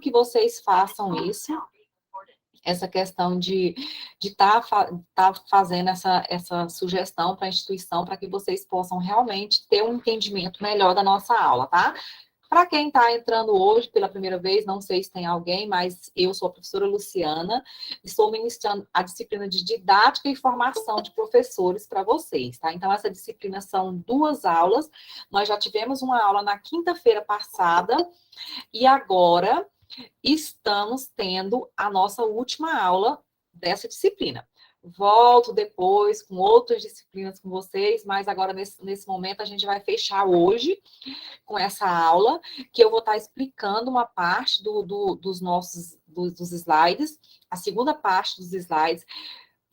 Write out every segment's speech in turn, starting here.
que vocês façam isso, essa questão de estar fazendo essa sugestão para a instituição, para que vocês possam realmente ter um entendimento melhor da nossa aula, tá? Para quem está entrando hoje pela primeira vez, não sei se tem alguém, mas eu sou a professora Luciana, estou ministrando a disciplina de didática e formação de professores para vocês, tá? Então, essa disciplina são 2 aulas, nós já tivemos uma aula na quinta-feira passada, e agora estamos tendo a nossa última aula dessa disciplina. Volto depois com outras disciplinas com vocês, mas agora nesse momento a gente vai fechar hoje com essa aula, que eu vou estar explicando uma parte dos slides, a segunda parte dos slides.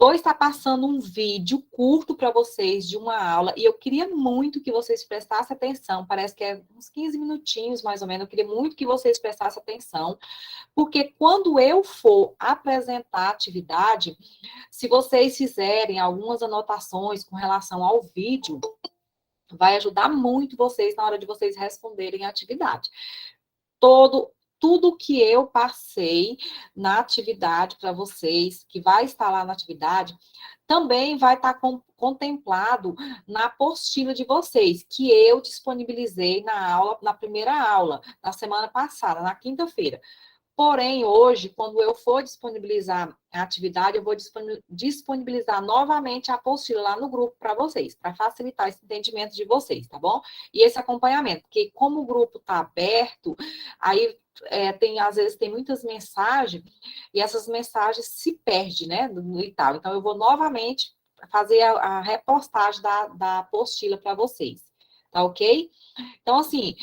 Vou estar passando um vídeo curto para vocês de uma aula, e eu queria muito que vocês prestassem atenção, parece que é uns 15 minutinhos, mais ou menos, eu queria muito que vocês prestassem atenção, porque quando eu for apresentar a atividade, se vocês fizerem algumas anotações com relação ao vídeo, vai ajudar muito vocês na hora de vocês responderem a atividade. Tudo que eu passei na atividade para vocês, que vai estar lá na atividade, também vai estar contemplado na apostila de vocês, que eu disponibilizei na primeira aula, na semana passada, na quinta-feira. Porém, hoje, quando eu for disponibilizar a atividade, eu vou disponibilizar novamente a apostila lá no grupo para vocês, para facilitar esse entendimento de vocês, tá bom? E esse acompanhamento, porque como o grupo está aberto, aí às vezes tem muitas mensagens, e essas mensagens se perdem, né, e tal. Então, eu vou novamente fazer a repostagem da apostila para vocês, tá ok? Então, assim,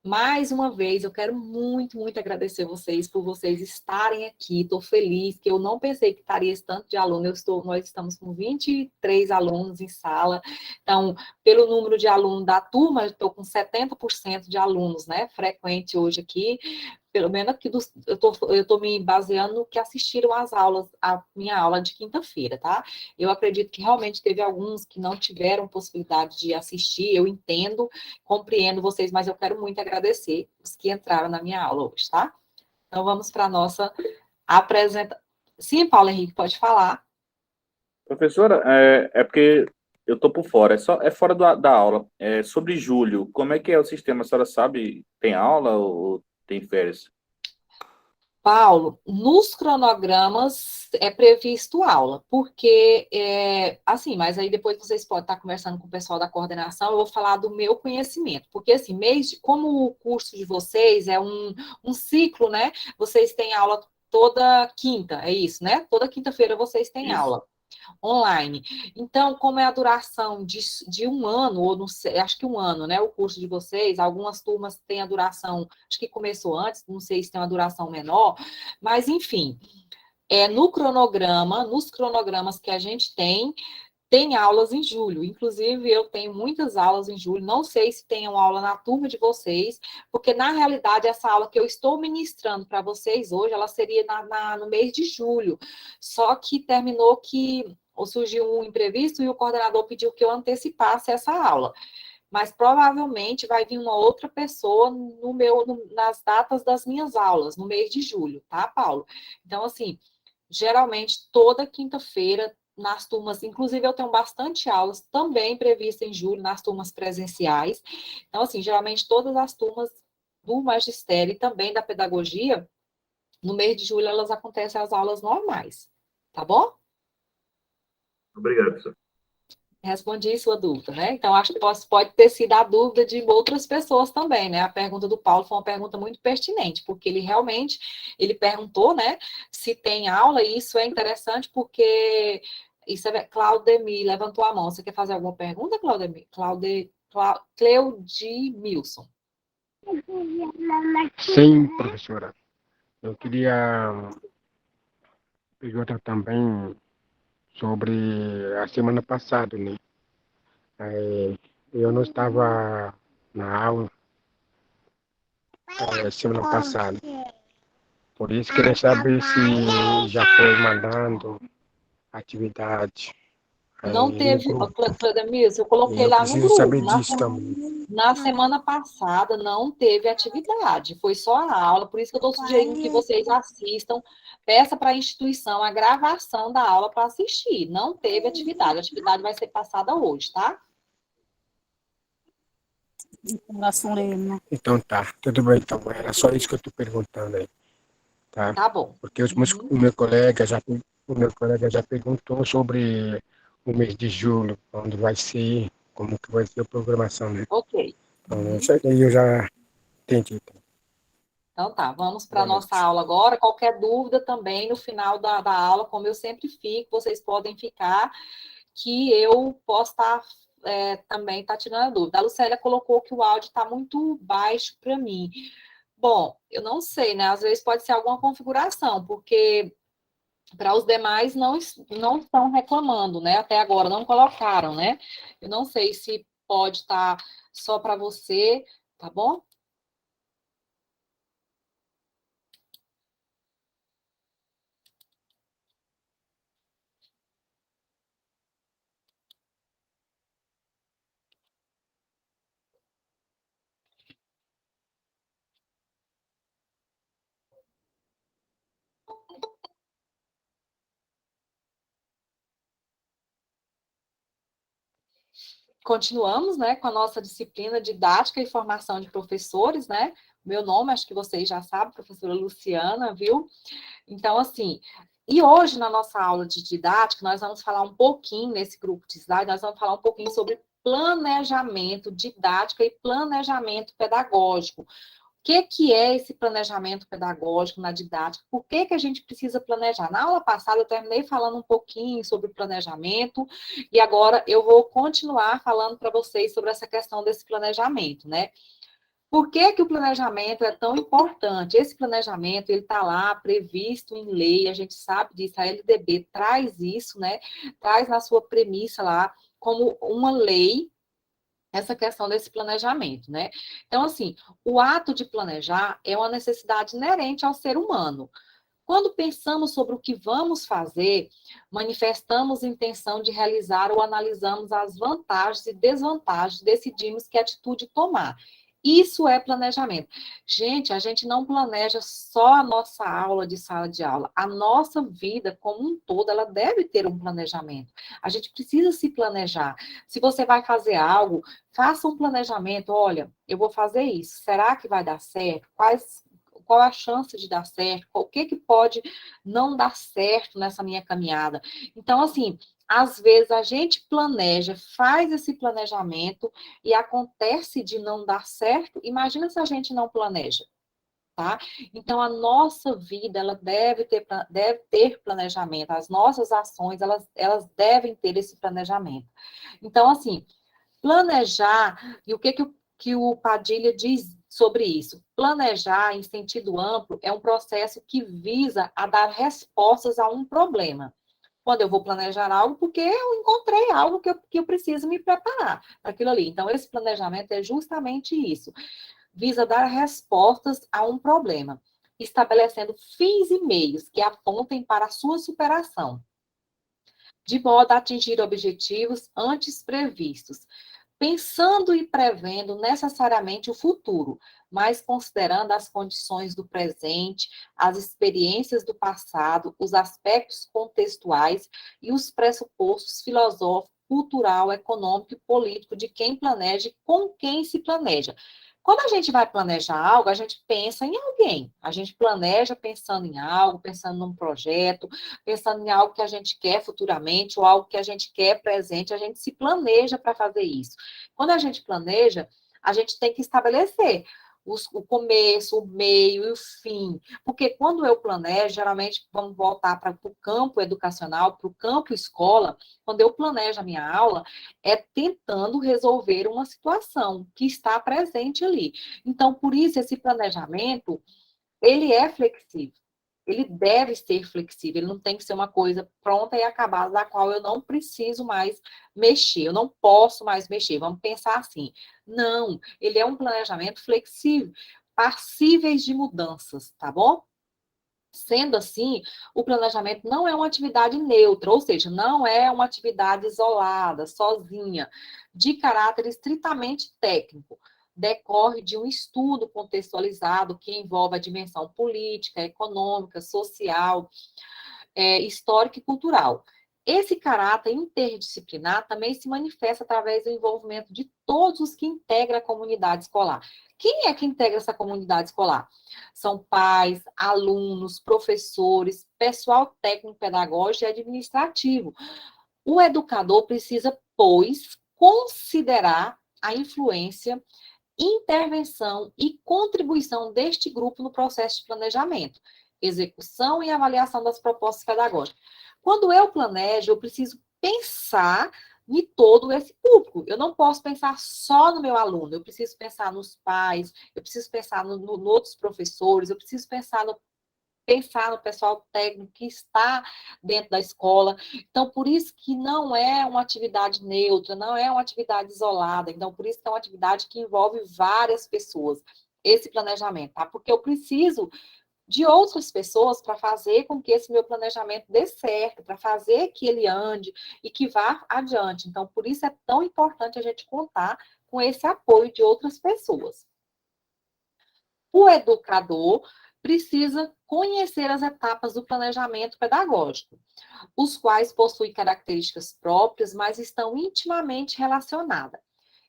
mais uma vez, eu quero muito, muito agradecer vocês por vocês estarem aqui. Estou feliz, que eu não pensei que estaria esse tanto de aluno. Nós estamos com 23 alunos em sala. Então, pelo número de alunos da turma, eu estou com 70% de alunos, né, frequente hoje aqui. Pelo menos aqui eu estou me baseando no que assistiram às aulas, a minha aula de quinta-feira, tá? Eu acredito que realmente teve alguns que não tiveram possibilidade de assistir, eu entendo, compreendo vocês, mas eu quero muito agradecer os que entraram na minha aula hoje, tá? Então, vamos para a nossa apresentação. Sim, Paulo Henrique, pode falar. Professora, é porque eu tô por fora, é fora da aula. É sobre julho, como é que é o sistema? A senhora sabe, tem aula ou tem férias? Paulo, nos cronogramas é previsto aula, porque, assim, mas aí depois vocês podem estar conversando com o pessoal da coordenação, eu vou falar do meu conhecimento, porque, assim, como o curso de vocês é um ciclo, né, vocês têm aula toda quinta, é isso, né? Toda quinta-feira vocês têm Isso. aula online. Então, como é a duração de um ano, ou não sei, acho que um ano, né? O curso de vocês, algumas turmas têm a duração, acho que começou antes, não sei se tem uma duração menor, mas enfim, nos cronogramas que a gente tem aulas em julho. Inclusive, eu tenho muitas aulas em julho. Não sei se tem uma aula na turma de vocês, porque, na realidade, essa aula que eu estou ministrando para vocês hoje, ela seria no mês de julho. Só que terminou que ou surgiu um imprevisto e o coordenador pediu que eu antecipasse essa aula. Mas provavelmente vai vir uma outra pessoa nas datas das minhas aulas, no mês de julho, tá, Paulo? Então, assim, geralmente toda quinta-feira, nas turmas, inclusive eu tenho bastante aulas também previstas em julho, nas turmas presenciais. Então, assim, geralmente todas as turmas do magistério e também da pedagogia, no mês de julho elas acontecem as aulas normais, tá bom? Obrigado, professor. Respondi sua dúvida, né? Então, acho que pode ter sido a dúvida de outras pessoas também, né? A pergunta do Paulo foi uma pergunta muito pertinente, porque ele perguntou, né, se tem aula, e isso é interessante porque Claudemir levantou a mão. Você quer fazer alguma pergunta, Claudemir? Cleudimilson. Sim, professora. Eu queria perguntar também sobre a semana passada, né? Eu não estava na aula semana passada. Por isso, queria saber se já foi mandando atividade Não aí no teve, ó, grupo. Cleudemir, eu E coloquei eu lá no preciso grupo. saber disso também. Na semana passada não teve atividade, foi só a aula, por isso que eu estou sugerindo que vocês assistam, peça para a instituição a gravação da aula para assistir. Não teve atividade, a atividade vai ser passada hoje, tá? Então tá, tudo bem então. Era só isso que eu estou perguntando aí, tá? Tá bom. Porque Uhum. o meu colega já perguntou sobre o mês de julho, onde vai ser, como que vai ser a programação, né? Ok. Então, Uhum. isso aí eu já entendi. Então tá, vamos para a Boa nossa noite. aula agora. Qualquer dúvida também no final da aula, como eu sempre fico, vocês podem ficar, que eu posso estar também tá tirando a dúvida. A Lucélia colocou que o áudio está muito baixo para mim. Bom, eu não sei, né? Às vezes pode ser alguma configuração, porque para os demais não estão reclamando, né? Até agora não colocaram, né? Eu não sei se pode estar só para você, tá bom? Continuamos, né, com a nossa disciplina didática e formação de professores, né? Meu nome, acho que vocês já sabem, professora Luciana, viu? Então, assim, e hoje na nossa aula de didática, nós vamos falar um pouquinho, nesse grupo de slide, nós vamos falar um pouquinho sobre planejamento didático e planejamento pedagógico. Que é esse planejamento pedagógico na didática? Por que a gente precisa planejar? Na aula passada eu terminei falando um pouquinho sobre planejamento e agora eu vou continuar falando para vocês sobre essa questão desse planejamento, né? Por que o planejamento é tão importante? Esse planejamento, ele está lá previsto em lei, a gente sabe disso, a LDB traz isso, né? Traz na sua premissa lá como uma lei essa questão desse planejamento, né? Então, assim, o ato de planejar é uma necessidade inerente ao ser humano. Quando pensamos sobre o que vamos fazer, manifestamos intenção de realizar ou analisamos as vantagens e desvantagens, decidimos que atitude tomar. Isso é planejamento. Gente, a gente não planeja só a nossa aula de sala de aula. A nossa vida como um todo, ela deve ter um planejamento. A gente precisa se planejar. Se você vai fazer algo, faça um planejamento. Olha, eu vou fazer isso. Será que vai dar certo? Qual a chance de dar certo? O que pode não dar certo nessa minha caminhada? Então, assim, às vezes a gente planeja, faz esse planejamento e acontece de não dar certo. Imagina se a gente não planeja, tá? Então, a nossa vida, ela deve ter planejamento. As nossas ações, elas devem ter esse planejamento. Então, assim, planejar, e o que o Padilha diz sobre isso? Planejar, em sentido amplo, é um processo que visa a dar respostas a um problema. Quando eu vou planejar algo, porque eu encontrei algo que eu preciso me preparar para aquilo ali. Então, esse planejamento é justamente isso. Visa dar respostas a um problema, estabelecendo fins e meios que apontem para a sua superação, de modo a atingir objetivos antes previstos, pensando e prevendo necessariamente o futuro, mas considerando as condições do presente, as experiências do passado, os aspectos contextuais e os pressupostos filosófico, cultural, econômico e político de quem planeja e com quem se planeja. Quando a gente vai planejar algo, a gente pensa em alguém. A gente planeja pensando em algo, pensando num projeto, pensando em algo que a gente quer futuramente ou algo que a gente quer presente. A gente se planeja para fazer isso. Quando a gente planeja, a gente tem que estabelecer o começo, o meio e o fim. Porque quando eu planejo, geralmente, vamos voltar para o campo educacional, para o campo escola, quando eu planejo a minha aula, é tentando resolver uma situação que está presente ali. Então, por isso, esse planejamento, ele é flexível. Ele deve ser flexível, ele não tem que ser uma coisa pronta e acabada, da qual eu não preciso mais mexer, eu não posso mais mexer. Vamos pensar assim. Não, ele é um planejamento flexível, passíveis de mudanças, tá bom? Sendo assim, o planejamento não é uma atividade neutra, ou seja, não é uma atividade isolada, sozinha, de caráter estritamente técnico. Decorre de um estudo contextualizado que envolve a dimensão política, econômica, social, histórica e cultural. Esse caráter interdisciplinar também se manifesta através do envolvimento de todos os que integram a comunidade escolar. Quem é que integra essa comunidade escolar? São pais, alunos, professores, pessoal técnico, pedagógico e administrativo. O educador precisa, pois, considerar a influência, intervenção e contribuição deste grupo no processo de planejamento, execução e avaliação das propostas pedagógicas. Quando eu planejo, eu preciso pensar em todo esse público. Eu não posso pensar só no meu aluno, eu preciso pensar nos pais, eu preciso pensar nos outros professores, eu preciso pensar no pessoal técnico que está dentro da escola. Então, por isso que não é uma atividade neutra, não é uma atividade isolada. Então, por isso que é uma atividade que envolve várias pessoas, esse planejamento, tá? Porque eu preciso de outras pessoas para fazer com que esse meu planejamento dê certo, para fazer que ele ande e que vá adiante. Então, por isso é tão importante a gente contar com esse apoio de outras pessoas. O educador precisa conhecer as etapas do planejamento pedagógico, os quais possuem características próprias, mas estão intimamente relacionadas.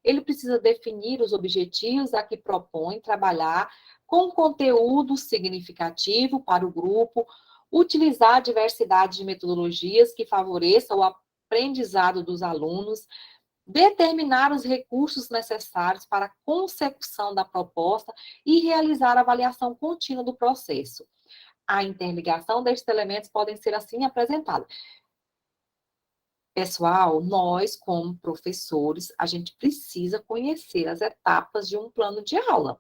Ele precisa definir os objetivos a que propõe trabalhar com conteúdo significativo para o grupo, utilizar a diversidade de metodologias que favoreçam o aprendizado dos alunos, determinar os recursos necessários para a consecução da proposta e realizar a avaliação contínua do processo. A interligação destes elementos podem ser assim apresentados. Pessoal, nós, como professores, a gente precisa conhecer as etapas de um plano de aula,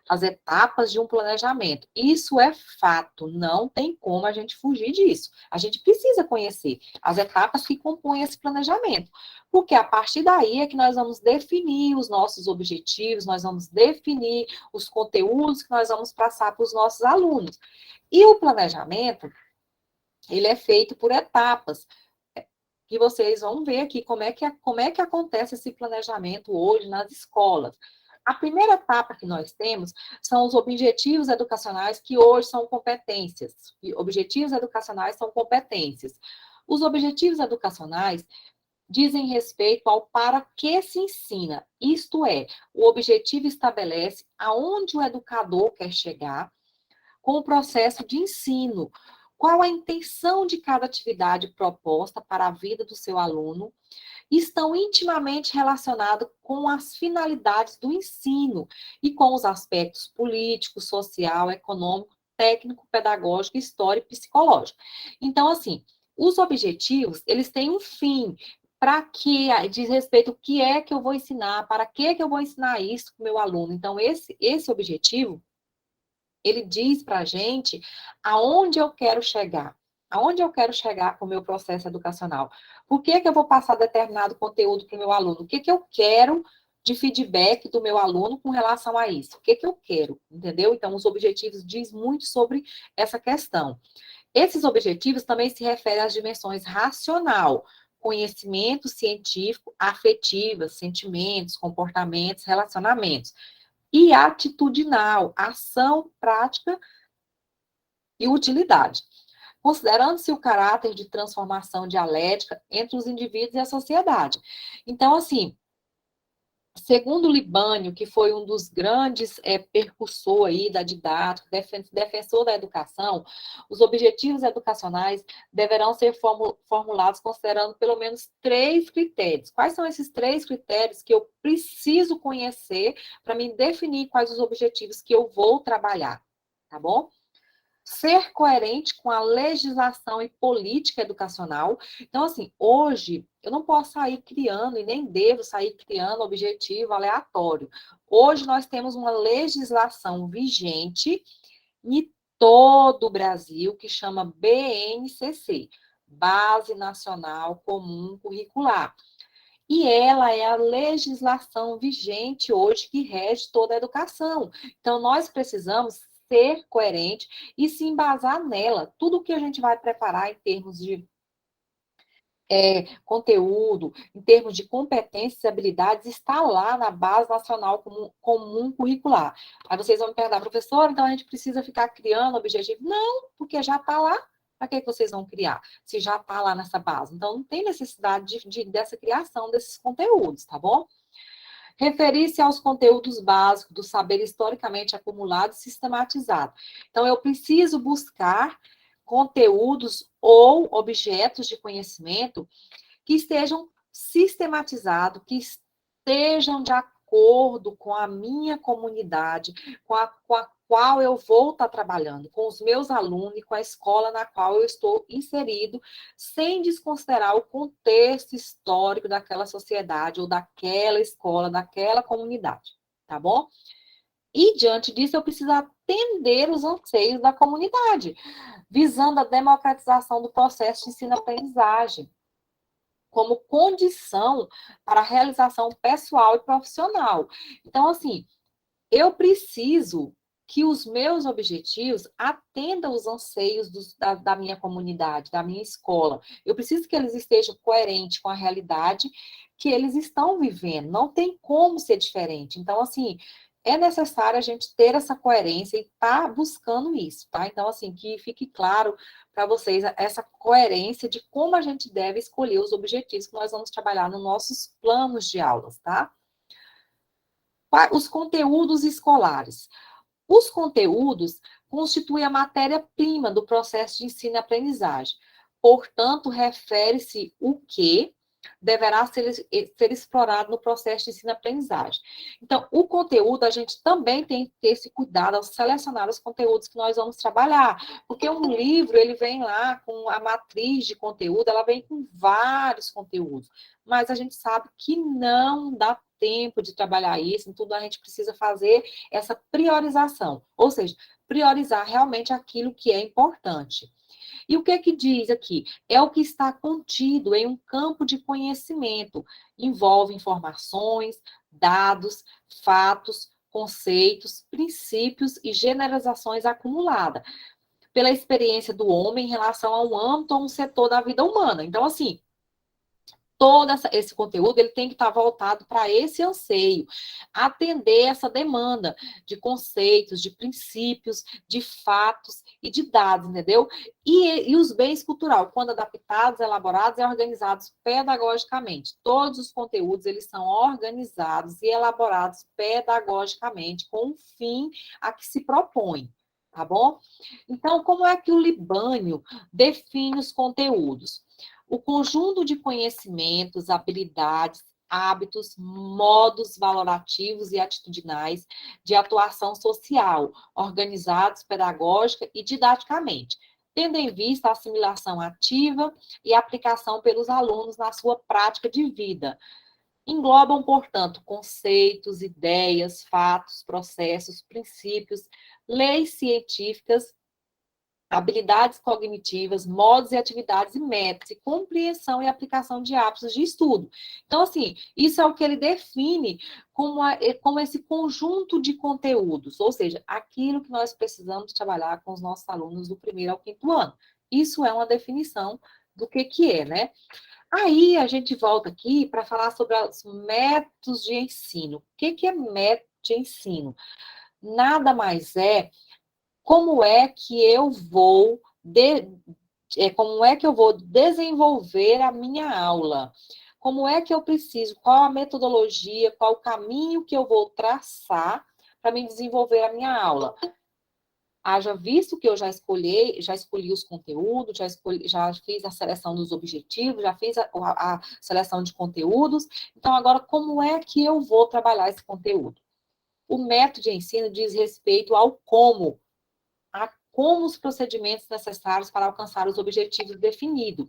as etapas de um planejamento. Isso é fato, não tem como a gente fugir disso. A gente precisa conhecer as etapas que compõem esse planejamento, porque a partir daí é que nós vamos definir os nossos objetivos, nós vamos definir os conteúdos que nós vamos passar para os nossos alunos. E o planejamento, ele é feito por etapas, que vocês vão ver aqui como é que acontece esse planejamento hoje nas escolas. A primeira etapa que nós temos são os objetivos educacionais, que hoje são competências. E objetivos educacionais são competências. Os objetivos educacionais dizem respeito ao para que se ensina. Isto é, o objetivo estabelece aonde o educador quer chegar com o processo de ensino. Qual a intenção de cada atividade proposta para a vida do seu aluno? Estão intimamente relacionados com as finalidades do ensino e com os aspectos político, social, econômico, técnico, pedagógico, histórico e psicológico. Então, assim, os objetivos, eles têm um fim. Para que diz respeito ao que é que eu vou ensinar, para que eu vou ensinar isso para o meu aluno. Então, esse objetivo, ele diz para a gente aonde eu quero chegar. Aonde eu quero chegar com o meu processo educacional? Por que eu vou passar determinado conteúdo para o meu aluno? O que eu quero de feedback do meu aluno com relação a isso? O que eu quero? Entendeu? Então, os objetivos diz muito sobre essa questão. Esses objetivos também se referem às dimensões racional, conhecimento científico, afetivas, sentimentos, comportamentos, relacionamentos. E atitudinal, ação, prática e utilidade, considerando-se o caráter de transformação dialética entre os indivíduos e a sociedade. Então, assim, segundo Libânio, que foi um dos grandes percursor aí da didática, defensor da educação, os objetivos educacionais deverão ser formulados considerando pelo menos 3 critérios. Quais são esses 3 critérios que eu preciso conhecer para me definir quais os objetivos que eu vou trabalhar, tá bom? Ser coerente com a legislação e política educacional. Então, assim, hoje eu não posso sair criando e nem devo sair criando objetivo aleatório. Hoje nós temos uma legislação vigente em todo o Brasil que chama BNCC, Base Nacional Comum Curricular. E ela é a legislação vigente hoje que rege toda a educação. Então, nós precisamos ser coerente e se embasar nela. Tudo que a gente vai preparar em termos de conteúdo, em termos de competências e habilidades, está lá na Base Nacional Comum Curricular. Aí vocês vão me perguntar, professora, então a gente precisa ficar criando objetivo? Não, porque já está lá. Para que vocês vão criar? Se já está lá nessa base. Então, não tem necessidade dessa criação desses conteúdos, tá bom? Referir-se aos conteúdos básicos do saber historicamente acumulado e sistematizado. Então, eu preciso buscar conteúdos ou objetos de conhecimento que estejam sistematizados, que estejam de acordo com a minha comunidade, com a qual eu vou estar trabalhando, com os meus alunos e com a escola na qual eu estou inserido, sem desconsiderar o contexto histórico daquela sociedade ou daquela escola, daquela comunidade, tá bom? E, diante disso, eu preciso atender os anseios da comunidade, visando a democratização do processo de ensino-aprendizagem, como condição para a realização pessoal e profissional. Então, assim, eu preciso que os meus objetivos atendam os anseios da minha comunidade, da minha escola. Eu preciso que eles estejam coerentes com a realidade que eles estão vivendo. Não tem como ser diferente. Então, assim, é necessário a gente ter essa coerência e estar buscando isso, tá? Então, assim, que fique claro para vocês essa coerência de como a gente deve escolher os objetivos que nós vamos trabalhar nos nossos planos de aulas, tá? Os conteúdos escolares. Os conteúdos constituem a matéria-prima do processo de ensino e aprendizagem. Portanto, refere-se o que deverá ser explorado no processo de ensino e aprendizagem. Então, o conteúdo, a gente também tem que ter esse cuidado ao selecionar os conteúdos que nós vamos trabalhar, porque um livro, ele vem lá com a matriz de conteúdo, ela vem com vários conteúdos, mas a gente sabe que não dá tempo de trabalhar isso, então a gente precisa fazer essa priorização, ou seja, priorizar realmente aquilo que é importante. E o que é que diz aqui? É o que está contido em um campo de conhecimento. Envolve informações, dados, fatos, conceitos, princípios e generalizações acumuladas pela experiência do homem em relação a um âmbito ou um setor da vida humana. Então, assim, todo esse conteúdo ele tem que estar voltado para esse anseio, atender essa demanda de conceitos, de princípios, de fatos e de dados, entendeu? E os bens culturais, quando adaptados, elaborados e organizados pedagogicamente. Todos os conteúdos eles são organizados e elaborados pedagogicamente com o fim a que se propõe. Tá bom? Então, como é que o Libânio define os conteúdos? O conjunto de conhecimentos, habilidades, hábitos, modos valorativos e atitudinais de atuação social, organizados pedagógica e didaticamente, tendo em vista a assimilação ativa e aplicação pelos alunos na sua prática de vida. Englobam, portanto, conceitos, ideias, fatos, processos, princípios, leis científicas, habilidades cognitivas, modos e atividades e métodos, e compreensão e aplicação de hábitos de estudo. Então, assim, isso é o que ele define como esse conjunto de conteúdos, ou seja, aquilo que nós precisamos trabalhar com os nossos alunos do primeiro ao quinto ano. Isso é uma definição do que é, né? Aí, a gente volta aqui para falar sobre os métodos de ensino. O que é método de ensino? Nada mais é como é que eu vou desenvolver a minha aula? Como é que eu preciso? Qual a metodologia? Qual o caminho que eu vou traçar para me desenvolver a minha aula? Haja visto que eu já escolhi os conteúdos, já fiz a seleção dos objetivos, já fiz a seleção de conteúdos. Então, agora, como é que eu vou trabalhar esse conteúdo? O método de ensino diz respeito ao como, como os procedimentos necessários para alcançar os objetivos definidos.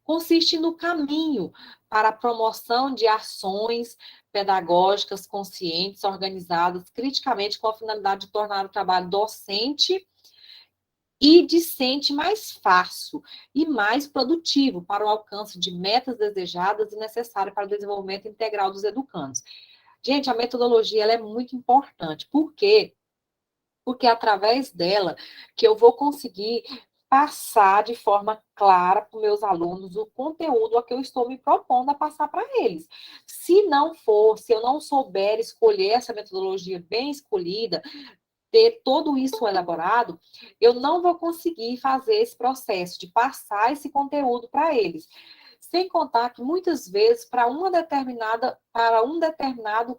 Consiste no caminho para a promoção de ações pedagógicas conscientes, organizadas criticamente com a finalidade de tornar o trabalho docente e discente mais fácil e mais produtivo para o alcance de metas desejadas e necessárias para o desenvolvimento integral dos educandos. Gente, a metodologia ela é muito importante. Por quê? porque é através dela que eu vou conseguir passar de forma clara para os meus alunos o conteúdo a que eu estou me propondo a passar para eles. Se não for, se eu não souber escolher essa metodologia bem escolhida, ter tudo isso elaborado, eu não vou conseguir fazer esse processo de passar esse conteúdo para eles. Sem contar que muitas vezes, para um determinado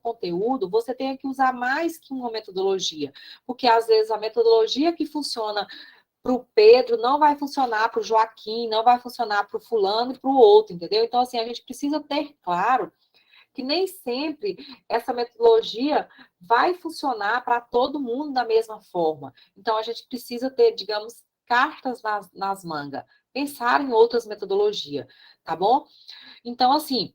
conteúdo, você tem que usar mais que uma metodologia, porque às vezes a metodologia que funciona para o Pedro não vai funcionar para o Joaquim, não vai funcionar para o fulano e para o outro, entendeu? Então, assim, a gente precisa ter claro que nem sempre essa metodologia vai funcionar para todo mundo da mesma forma. Então, a gente precisa ter, digamos, cartas nas mangas, pensar em outras metodologias, tá bom? Então, assim,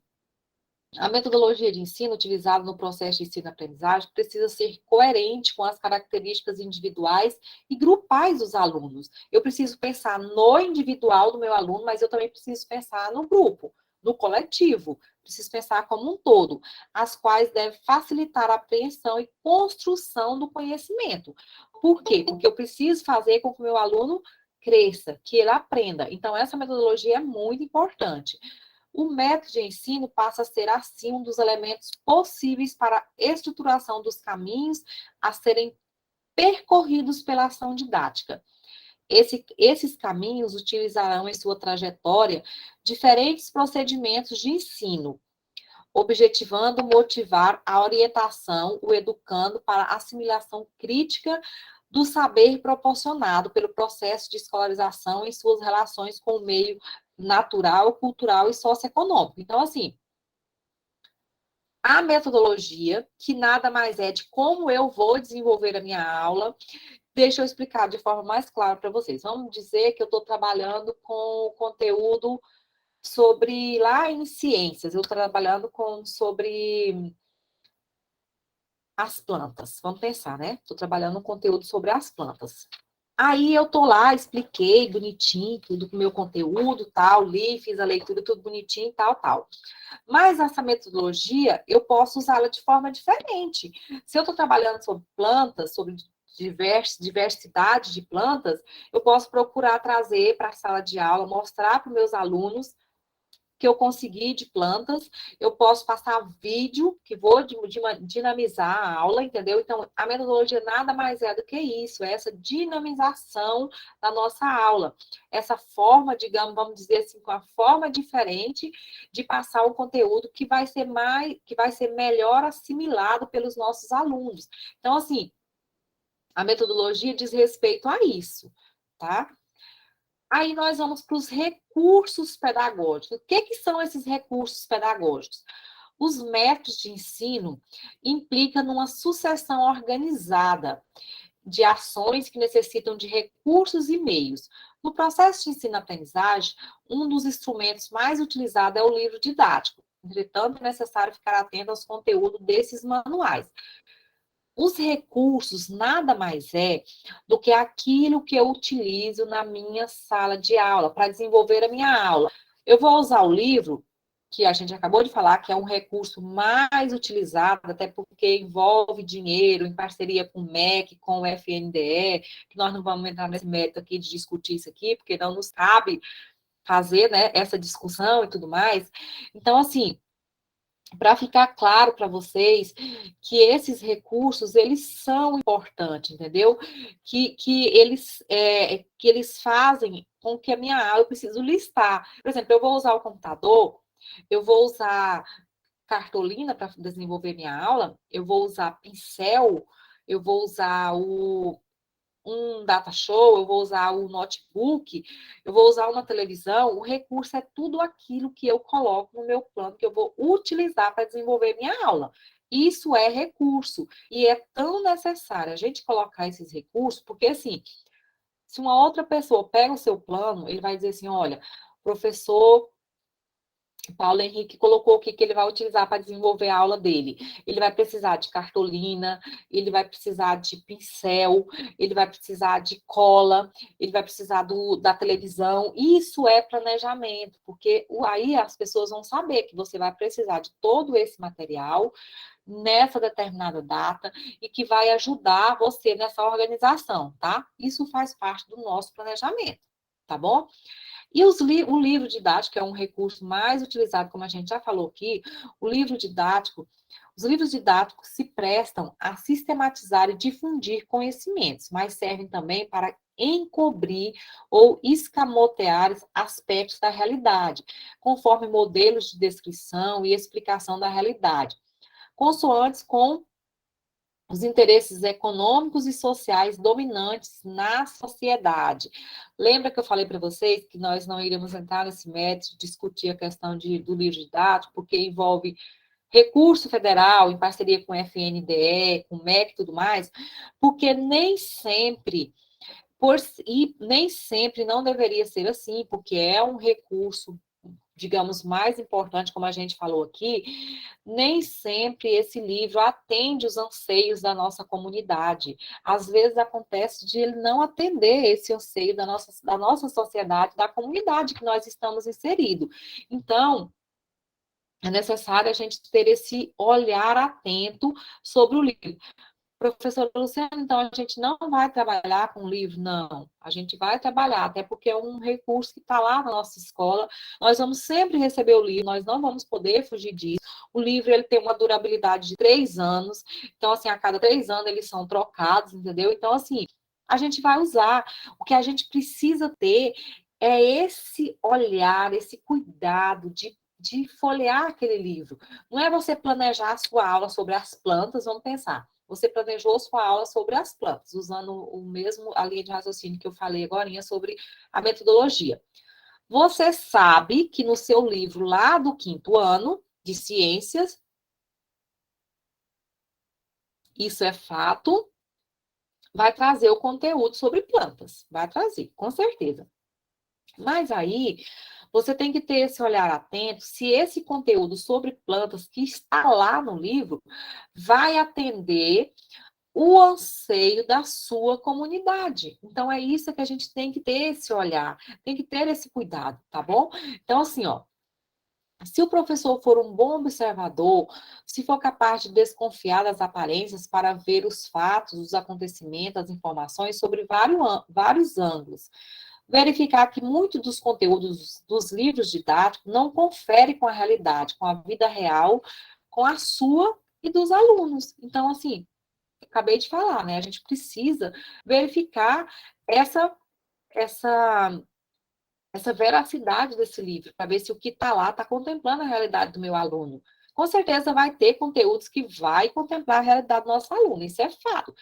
a metodologia de ensino utilizada no processo de ensino-aprendizagem precisa ser coerente com as características individuais e grupais dos alunos. Eu preciso pensar no individual do meu aluno, mas eu também preciso pensar no grupo, no coletivo. Preciso pensar como um todo, as quais devem facilitar a apreensão e construção do conhecimento. Por quê? Porque eu preciso fazer com que o meu aluno cresça, que ele aprenda. Então, essa metodologia é muito importante. O método de ensino passa a ser, assim, um dos elementos possíveis para a estruturação dos caminhos a serem percorridos pela ação didática. Esses caminhos utilizarão em sua trajetória diferentes procedimentos de ensino, objetivando motivar a orientação, o educando para a assimilação crítica do saber proporcionado pelo processo de escolarização em suas relações com o meio natural, cultural e socioeconômico. Então, assim, a metodologia, que nada mais é de como eu vou desenvolver a minha aula, deixa eu explicar de forma mais clara para vocês. Vamos dizer que eu estou trabalhando com conteúdo sobre, lá em ciências, eu estou trabalhando sobre as plantas. Vamos pensar, né? Estou trabalhando um conteúdo sobre as plantas. Aí eu tô lá, expliquei bonitinho tudo com o meu conteúdo, tal, li, fiz a leitura tudo bonitinho, tal, tal. Mas essa metodologia, eu posso usá-la de forma diferente. Se eu estou trabalhando sobre plantas, sobre diversidade de plantas, eu posso procurar trazer para a sala de aula, mostrar para os meus alunos que eu consegui de plantas, eu posso passar vídeo, que vou dinamizar a aula, entendeu? Então, a metodologia nada mais é do que isso, é essa dinamização da nossa aula. Essa forma, digamos, vamos dizer assim, com a forma diferente de passar o conteúdo que vai ser melhor assimilado pelos nossos alunos. Então, assim, a metodologia diz respeito a isso, tá? Aí nós vamos para os recursos pedagógicos. O que são esses recursos pedagógicos? Os métodos de ensino implicam numa sucessão organizada de ações que necessitam de recursos e meios. No processo de ensino-aprendizagem, um dos instrumentos mais utilizados é o livro didático. Entretanto, é necessário ficar atento aos conteúdos desses manuais. Os recursos nada mais é do que aquilo que eu utilizo na minha sala de aula, para desenvolver a minha aula. Eu vou usar o livro, que a gente acabou de falar, que é um recurso mais utilizado, até porque envolve dinheiro, em parceria com o MEC, com o FNDE, que nós não vamos entrar nesse mérito aqui de discutir isso aqui, porque não nos cabe fazer, né, essa discussão e tudo mais. Então, assim, para ficar claro para vocês que esses recursos, eles são importantes, entendeu? Que eles fazem com que a minha aula, eu preciso listar. Por exemplo, eu vou usar o computador, eu vou usar cartolina para desenvolver minha aula, eu vou usar pincel, eu vou usar um data show, eu vou usar o notebook, eu vou usar uma televisão, o recurso é tudo aquilo que eu coloco no meu plano, que eu vou utilizar para desenvolver minha aula. Isso é recurso, e é tão necessário a gente colocar esses recursos, porque assim, se uma outra pessoa pega o seu plano, ele vai dizer assim, olha, professor Paulo Henrique colocou o que ele vai utilizar para desenvolver a aula dele. Ele vai precisar de cartolina, ele vai precisar de pincel, ele vai precisar de cola, ele vai precisar da televisão. Isso é planejamento, porque aí as pessoas vão saber que você vai precisar de todo esse material nessa determinada data e que vai ajudar você nessa organização, tá? Isso faz parte do nosso planejamento, tá bom? E o livro didático é um recurso mais utilizado, como a gente já falou aqui, os livros didáticos se prestam a sistematizar e difundir conhecimentos, mas servem também para encobrir ou escamotear aspectos da realidade, conforme modelos de descrição e explicação da realidade, consoantes com os interesses econômicos e sociais dominantes na sociedade. Lembra que eu falei para vocês que nós não iríamos entrar nesse mérito de discutir a questão do livro didático, porque envolve recurso federal em parceria com o FNDE, com o MEC e tudo mais, porque nem sempre não deveria ser assim, porque é um recurso, digamos, mais importante, como a gente falou aqui, nem sempre esse livro atende os anseios da nossa comunidade. Às vezes acontece de ele não atender esse anseio da nossa sociedade, da comunidade que nós estamos inseridos. Então, é necessário a gente ter esse olhar atento sobre o livro. Professora Luciana, então a gente não vai trabalhar com livro? Não, a gente vai trabalhar, até porque é um recurso que está lá na nossa escola, nós vamos sempre receber o livro, nós não vamos poder fugir disso. O livro, ele tem uma durabilidade de 3 anos, então, assim, a cada 3 anos eles são trocados, entendeu? Então, assim, a gente vai usar. O que a gente precisa ter é esse olhar, esse cuidado de folhear aquele livro. Não é você planejar a sua aula sobre as plantas, vamos pensar. Você planejou sua aula sobre as plantas, usando a linha de raciocínio que eu falei agora sobre a metodologia. Você sabe que no seu livro lá do 5º ano de ciências, isso é fato, vai trazer o conteúdo sobre plantas. Vai trazer, com certeza. Mas aí, você tem que ter esse olhar atento se esse conteúdo sobre plantas que está lá no livro vai atender o anseio da sua comunidade. Então, é isso que a gente tem que ter esse olhar, tem que ter esse cuidado, tá bom? Então, assim, ó, se o professor for um bom observador, se for capaz de desconfiar das aparências para ver os fatos, os acontecimentos, as informações sobre vários ângulos, verificar que muitos dos conteúdos dos livros didáticos não confere com a realidade, com a vida real, com a sua e dos alunos. Então, assim, acabei de falar, né? A gente precisa verificar essa veracidade desse livro, para ver se o que está lá está contemplando a realidade do meu aluno. Com certeza vai ter conteúdos que vai contemplar a realidade do nosso aluno, isso é fato.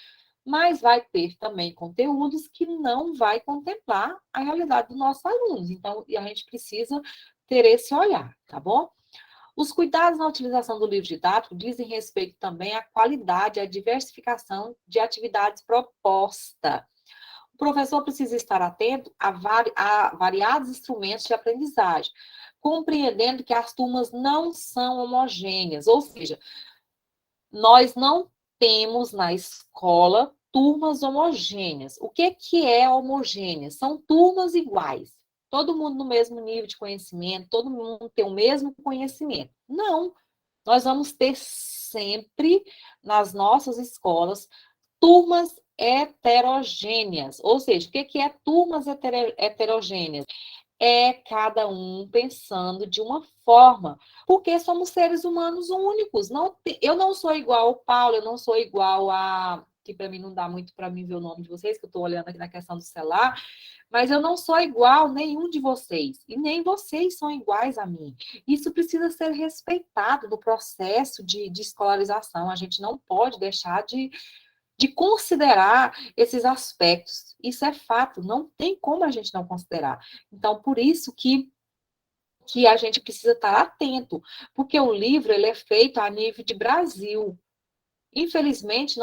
Mas vai ter também conteúdos que não vai contemplar a realidade dos nossos alunos. Então, a gente precisa ter esse olhar, tá bom? Os cuidados na utilização do livro didático dizem respeito também à qualidade e à diversificação de atividades proposta. O professor precisa estar atento a variados instrumentos de aprendizagem, compreendendo que as turmas não são homogêneas, ou seja, nós não temos na escola turmas homogêneas. O que é homogênea? São turmas iguais. Todo mundo no mesmo nível de conhecimento, todo mundo tem o mesmo conhecimento. Não. Nós vamos ter sempre, nas nossas escolas, turmas heterogêneas. Ou seja, o que é turmas heterogêneas? É cada um pensando de uma forma, porque somos seres humanos únicos. Eu não sou igual ao Paulo, eu não sou igual a... que para mim não dá muito para mim ver o nome de vocês, que eu estou olhando aqui na questão do celular, mas eu não sou igual a nenhum de vocês, e nem vocês são iguais a mim. Isso precisa ser respeitado no processo de escolarização. A gente não pode deixar de considerar esses aspectos. Isso é fato, não tem como a gente não considerar. Então, por isso que a gente precisa estar atento, porque o livro ele é feito a nível de Brasil. Infelizmente,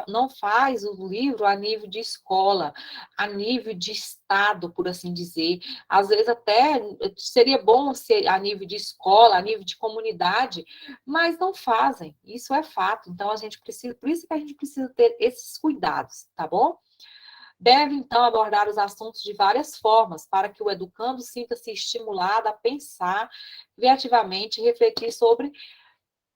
não faz o livro a nível de escola, a nível de estado, por assim dizer. Às vezes até seria bom ser a nível de escola, a nível de comunidade, mas não fazem. Isso é fato. Então, a gente precisa, por isso que a gente precisa ter esses cuidados, tá bom? Deve, então, abordar os assuntos de várias formas, para que o educando sinta-se estimulado a pensar criativamente e refletir sobre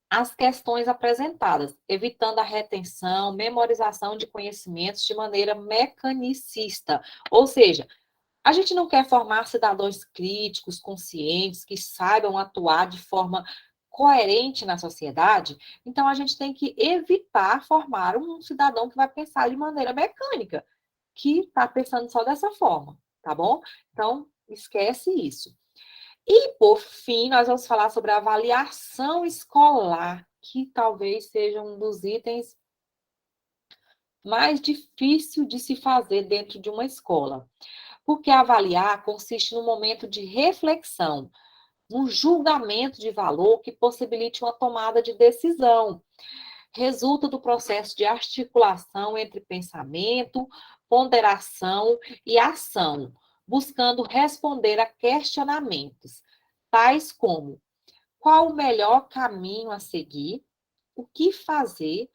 as questões apresentadas, evitando a retenção, memorização de conhecimentos de maneira mecanicista. Ou seja, a gente não quer formar cidadãos críticos, conscientes, que saibam atuar de forma coerente na sociedade, então a gente tem que evitar formar um cidadão que vai pensar de maneira mecânica, que está pensando só dessa forma, tá bom? Então, esquece isso. E, por fim, nós vamos falar sobre a avaliação escolar, que talvez seja um dos itens mais difícil de se fazer dentro de uma escola. Porque avaliar consiste no momento de reflexão, no julgamento de valor que possibilite uma tomada de decisão. Resulta do processo de articulação entre pensamento, ponderação e ação, buscando responder a questionamentos, tais como: qual o melhor caminho a seguir, o que fazer,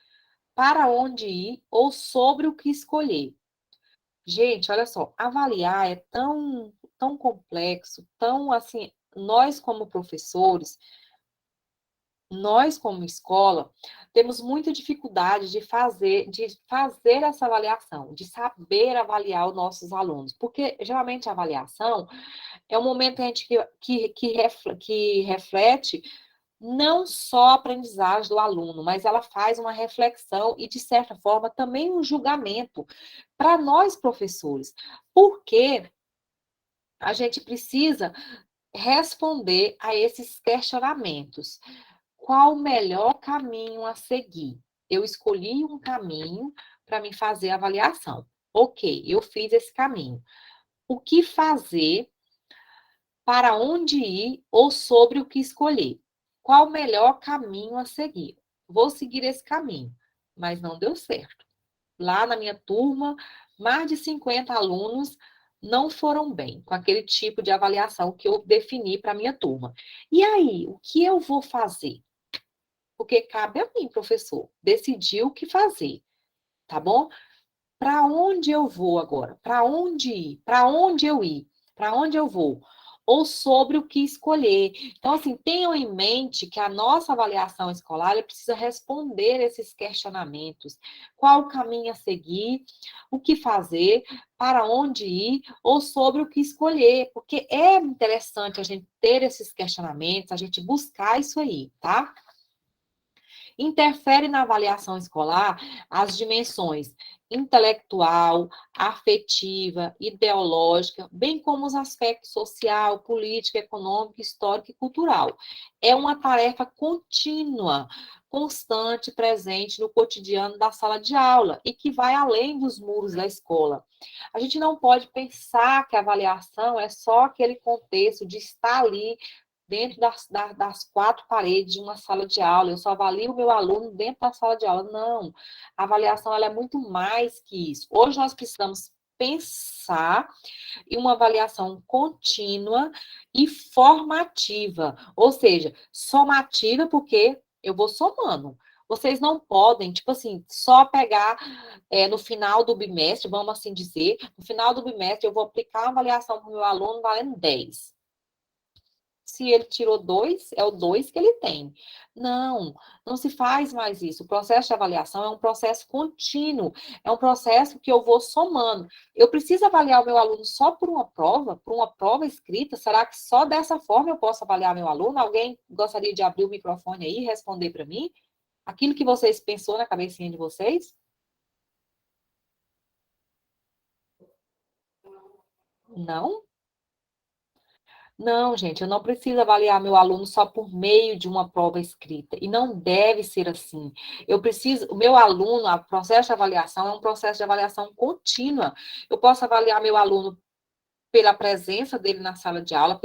para onde ir ou sobre o que escolher. Gente, olha só, avaliar é tão complexo, tão assim, nós como professores, nós como escola, temos muita dificuldade de fazer essa avaliação, de saber avaliar os nossos alunos, porque geralmente a avaliação é um momento que a gente que reflete não só a aprendizagem do aluno, mas ela faz uma reflexão e, de certa forma, também um julgamento para nós, professores, porque a gente precisa responder a esses questionamentos. Qual o melhor caminho a seguir? Eu escolhi um caminho para me fazer a avaliação. Ok, eu fiz esse caminho. O que fazer, para onde ir ou sobre o que escolher? Qual o melhor caminho a seguir? Vou seguir esse caminho, mas não deu certo. Lá na minha turma, mais de 50 alunos não foram bem com aquele tipo de avaliação que eu defini para a minha turma. E aí, o que eu vou fazer? Porque cabe a mim, professor, decidir o que fazer, tá bom? Para onde eu vou agora? Para onde ir? Para onde eu ir? Para onde eu vou? Ou sobre o que escolher. Então, assim, tenham em mente que a nossa avaliação escolar ela precisa responder esses questionamentos. Qual o caminho a seguir? O que fazer? Para onde ir? Ou sobre o que escolher? Porque é interessante a gente ter esses questionamentos, a gente buscar isso aí, tá? Interfere na avaliação escolar as dimensões intelectual, afetiva, ideológica, bem como os aspectos social, político, econômico, histórico e cultural. É uma tarefa contínua, constante, presente no cotidiano da sala de aula e que vai além dos muros da escola. A gente não pode pensar que a avaliação é só aquele contexto de estar ali dentro das quatro paredes de uma sala de aula, eu só avalio o meu aluno dentro da sala de aula. Não, a avaliação ela é muito mais que isso. Hoje nós precisamos pensar em uma avaliação contínua e formativa, ou seja, somativa, porque eu vou somando. Vocês não podem, tipo assim, só pegar no final do bimestre, vamos assim dizer, no final do bimestre eu vou aplicar uma avaliação para o meu aluno valendo 10. Se ele tirou 2, é o 2 que ele tem. Não, não se faz mais isso. O processo de avaliação é um processo contínuo, é um processo que eu vou somando. Eu preciso avaliar o meu aluno só por uma prova escrita? Será que só dessa forma eu posso avaliar meu aluno? Alguém gostaria de abrir o microfone aí e responder para mim? Aquilo que vocês pensou na cabecinha de vocês? Não? Não, gente, eu não preciso avaliar meu aluno só por meio de uma prova escrita, e não deve ser assim. O meu aluno, o processo de avaliação é um processo de avaliação contínua. Eu posso avaliar meu aluno pela presença dele na sala de aula,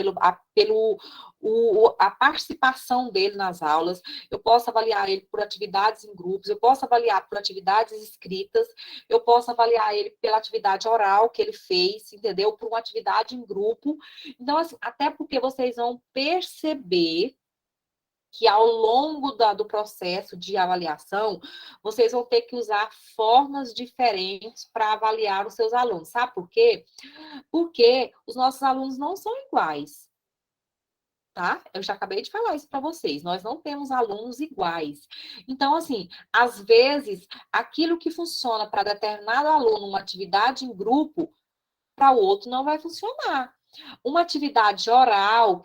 a participação dele nas aulas, eu posso avaliar ele por atividades em grupos, eu posso avaliar por atividades escritas, eu posso avaliar ele pela atividade oral que ele fez, entendeu? Por uma atividade em grupo. Então, assim, até porque vocês vão perceber que ao longo do processo de avaliação, vocês vão ter que usar formas diferentes para avaliar os seus alunos. Sabe por quê? Porque os nossos alunos não são iguais, tá? Eu já acabei de falar isso para vocês. Nós não temos alunos iguais. Então, assim, às vezes, aquilo que funciona para determinado aluno, uma atividade em grupo, para o outro não vai funcionar. Uma atividade oral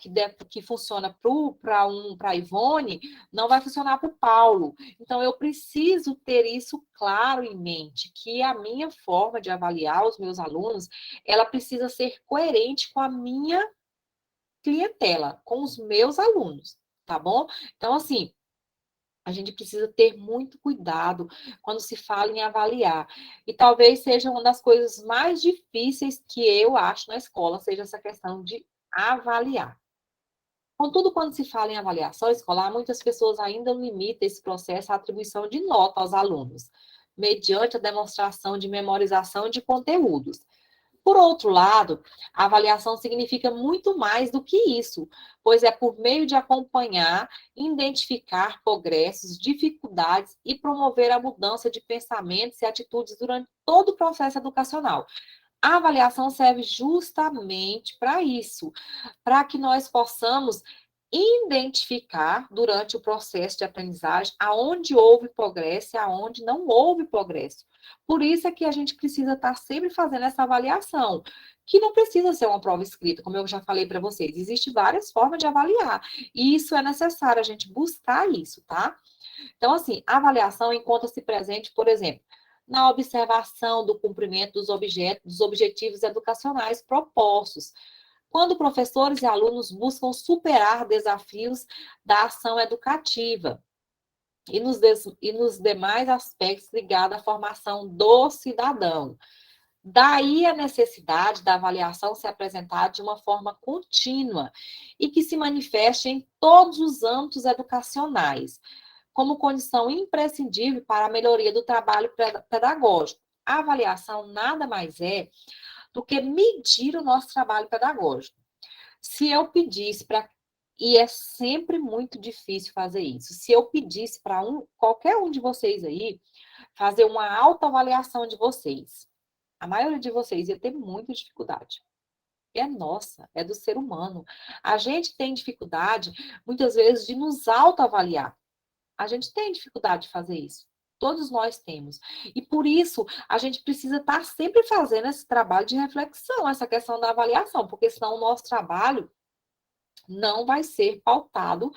que funciona para a Ivone, não vai funcionar para o Paulo. Então, eu preciso ter isso claro em mente, que a minha forma de avaliar os meus alunos, ela precisa ser coerente com a minha clientela, com os meus alunos, tá bom? Então, assim, a gente precisa ter muito cuidado quando se fala em avaliar. E talvez seja uma das coisas mais difíceis que eu acho na escola, seja essa questão de avaliar. Contudo, quando se fala em avaliação escolar, muitas pessoas ainda limitam esse processo à atribuição de nota aos alunos, mediante a demonstração de memorização de conteúdos. Por outro lado, a avaliação significa muito mais do que isso, pois é por meio de acompanhar, identificar progressos, dificuldades e promover a mudança de pensamentos e atitudes durante todo o processo educacional. A avaliação serve justamente para isso, para que nós possamos identificar durante o processo de aprendizagem aonde houve progresso e aonde não houve progresso. Por isso é que a gente precisa estar sempre fazendo essa avaliação, que não precisa ser uma prova escrita, como eu já falei para vocês. Existem várias formas de avaliar, e isso é necessário a gente buscar isso, tá? Então, assim, a avaliação encontra-se presente, por exemplo, na observação do cumprimento dos objetivos educacionais propostos, quando professores e alunos buscam superar desafios da ação educativa e nos demais aspectos ligados à formação do cidadão. Daí a necessidade da avaliação ser apresentada de uma forma contínua e que se manifeste em todos os âmbitos educacionais, como condição imprescindível para a melhoria do trabalho pedagógico. A avaliação nada mais é do que medir o nosso trabalho pedagógico. Se eu pedisse para, e é sempre muito difícil fazer isso, se eu pedisse para qualquer um de vocês aí fazer uma autoavaliação de vocês, a maioria de vocês ia ter muita dificuldade. É nossa, é do ser humano. A gente tem dificuldade, muitas vezes, de nos autoavaliar. A gente tem dificuldade de fazer isso. Todos nós temos. E por isso, a gente precisa estar sempre fazendo esse trabalho de reflexão, essa questão da avaliação, porque senão o nosso trabalho não vai ser pautado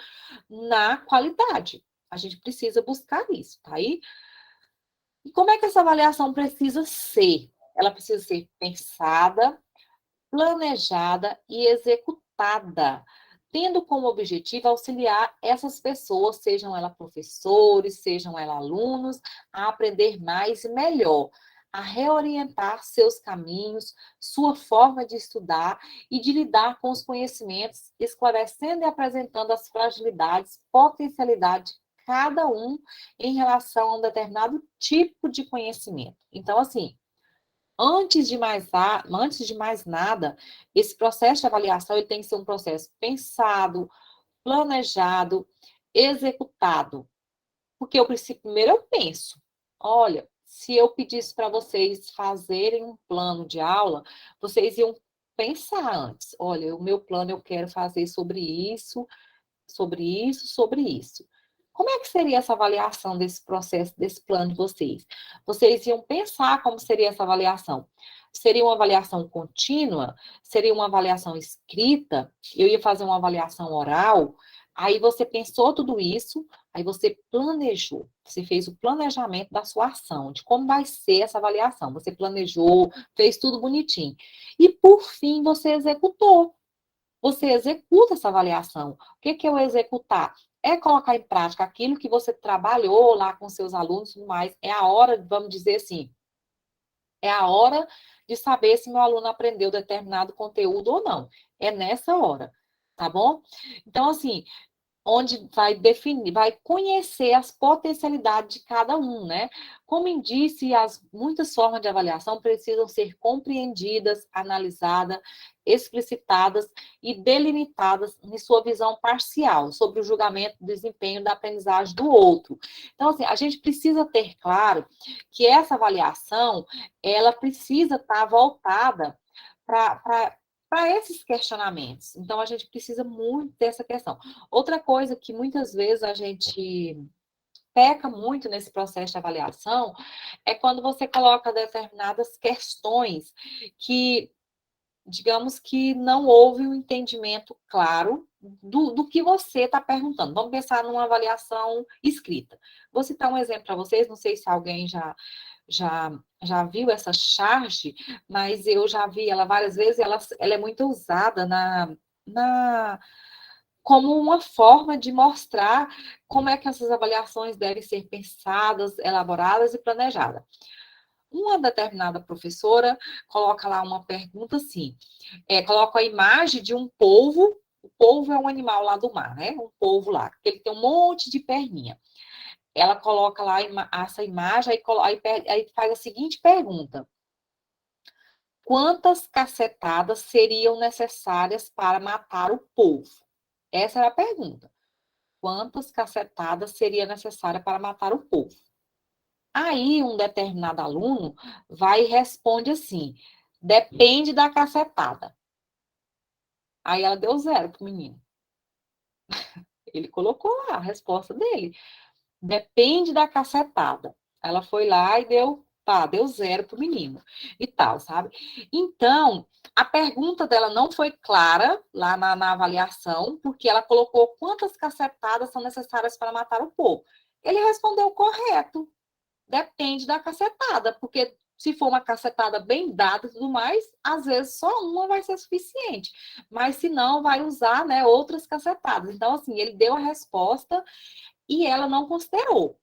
na qualidade. A gente precisa buscar isso, tá aí? E como é que essa avaliação precisa ser? Ela precisa ser pensada, planejada e executada, tendo como objetivo auxiliar essas pessoas, sejam elas professores, sejam elas alunos, a aprender mais e melhor, a reorientar seus caminhos, sua forma de estudar e de lidar com os conhecimentos, esclarecendo e apresentando as fragilidades, potencialidades de cada um em relação a um determinado tipo de conhecimento. Então, assim, antes de mais nada, esse processo de avaliação ele tem que ser um processo pensado, planejado, executado. Porque primeiro eu penso, olha, se eu pedisse para vocês fazerem um plano de aula, vocês iam pensar antes, olha, o meu plano eu quero fazer sobre isso, sobre isso, sobre isso. Como é que seria essa avaliação desse processo, desse plano de vocês? Vocês iam pensar como seria essa avaliação? Seria uma avaliação contínua? Seria uma avaliação escrita? Eu ia fazer uma avaliação oral? Aí você pensou tudo isso, aí você planejou. Você fez o planejamento da sua ação, de como vai ser essa avaliação. Você planejou, fez tudo bonitinho. E, por fim, você executou. Você executa essa avaliação. O que é o executar? É colocar em prática aquilo que você trabalhou lá com seus alunos e tudo mais. É a hora, vamos dizer assim, é a hora de saber se meu aluno aprendeu determinado conteúdo ou não. É nessa hora, tá bom? Então, assim, onde vai definir, vai conhecer as potencialidades de cada um, né? Como disse, muitas formas de avaliação precisam ser compreendidas, analisadas, explicitadas e delimitadas em sua visão parcial sobre o julgamento do desempenho da aprendizagem do outro. Então, assim, a gente precisa ter claro que essa avaliação, ela precisa estar voltada para esses questionamentos. Então, a gente precisa muito dessa questão. Outra coisa que muitas vezes a gente peca muito nesse processo de avaliação é quando você coloca determinadas questões que, digamos que não houve um entendimento claro do que você está perguntando. Vamos pensar numa avaliação escrita. Vou citar um exemplo para vocês, não sei se alguém já viu essa charge, mas eu já vi ela várias vezes, ela é muito usada como uma forma de mostrar como é que essas avaliações devem ser pensadas, elaboradas e planejadas. Uma determinada professora coloca lá uma pergunta assim, coloca a imagem de um polvo, o polvo é um animal lá do mar, né? Um polvo lá, que ele tem um monte de perninha. Ela coloca lá essa imagem, aí faz a seguinte pergunta: quantas cacetadas seriam necessárias para matar o polvo? Essa era a pergunta. Quantas cacetadas seria necessária para matar o polvo? Aí um determinado aluno vai e responde assim: depende da cacetada. Aí ela deu 0 pro menino. Ele colocou lá a resposta dele. Depende da cacetada. Ela foi lá e deu 0 pro menino e tal, sabe? Então, a pergunta dela não foi clara lá na avaliação, porque ela colocou quantas cacetadas são necessárias para matar o povo. Ele respondeu correto. Depende da cacetada, porque se for uma cacetada bem dada e tudo mais, às vezes só uma vai ser suficiente. Mas se não, vai usar, né, outras cacetadas. Então, assim, ele deu a resposta e ela não considerou.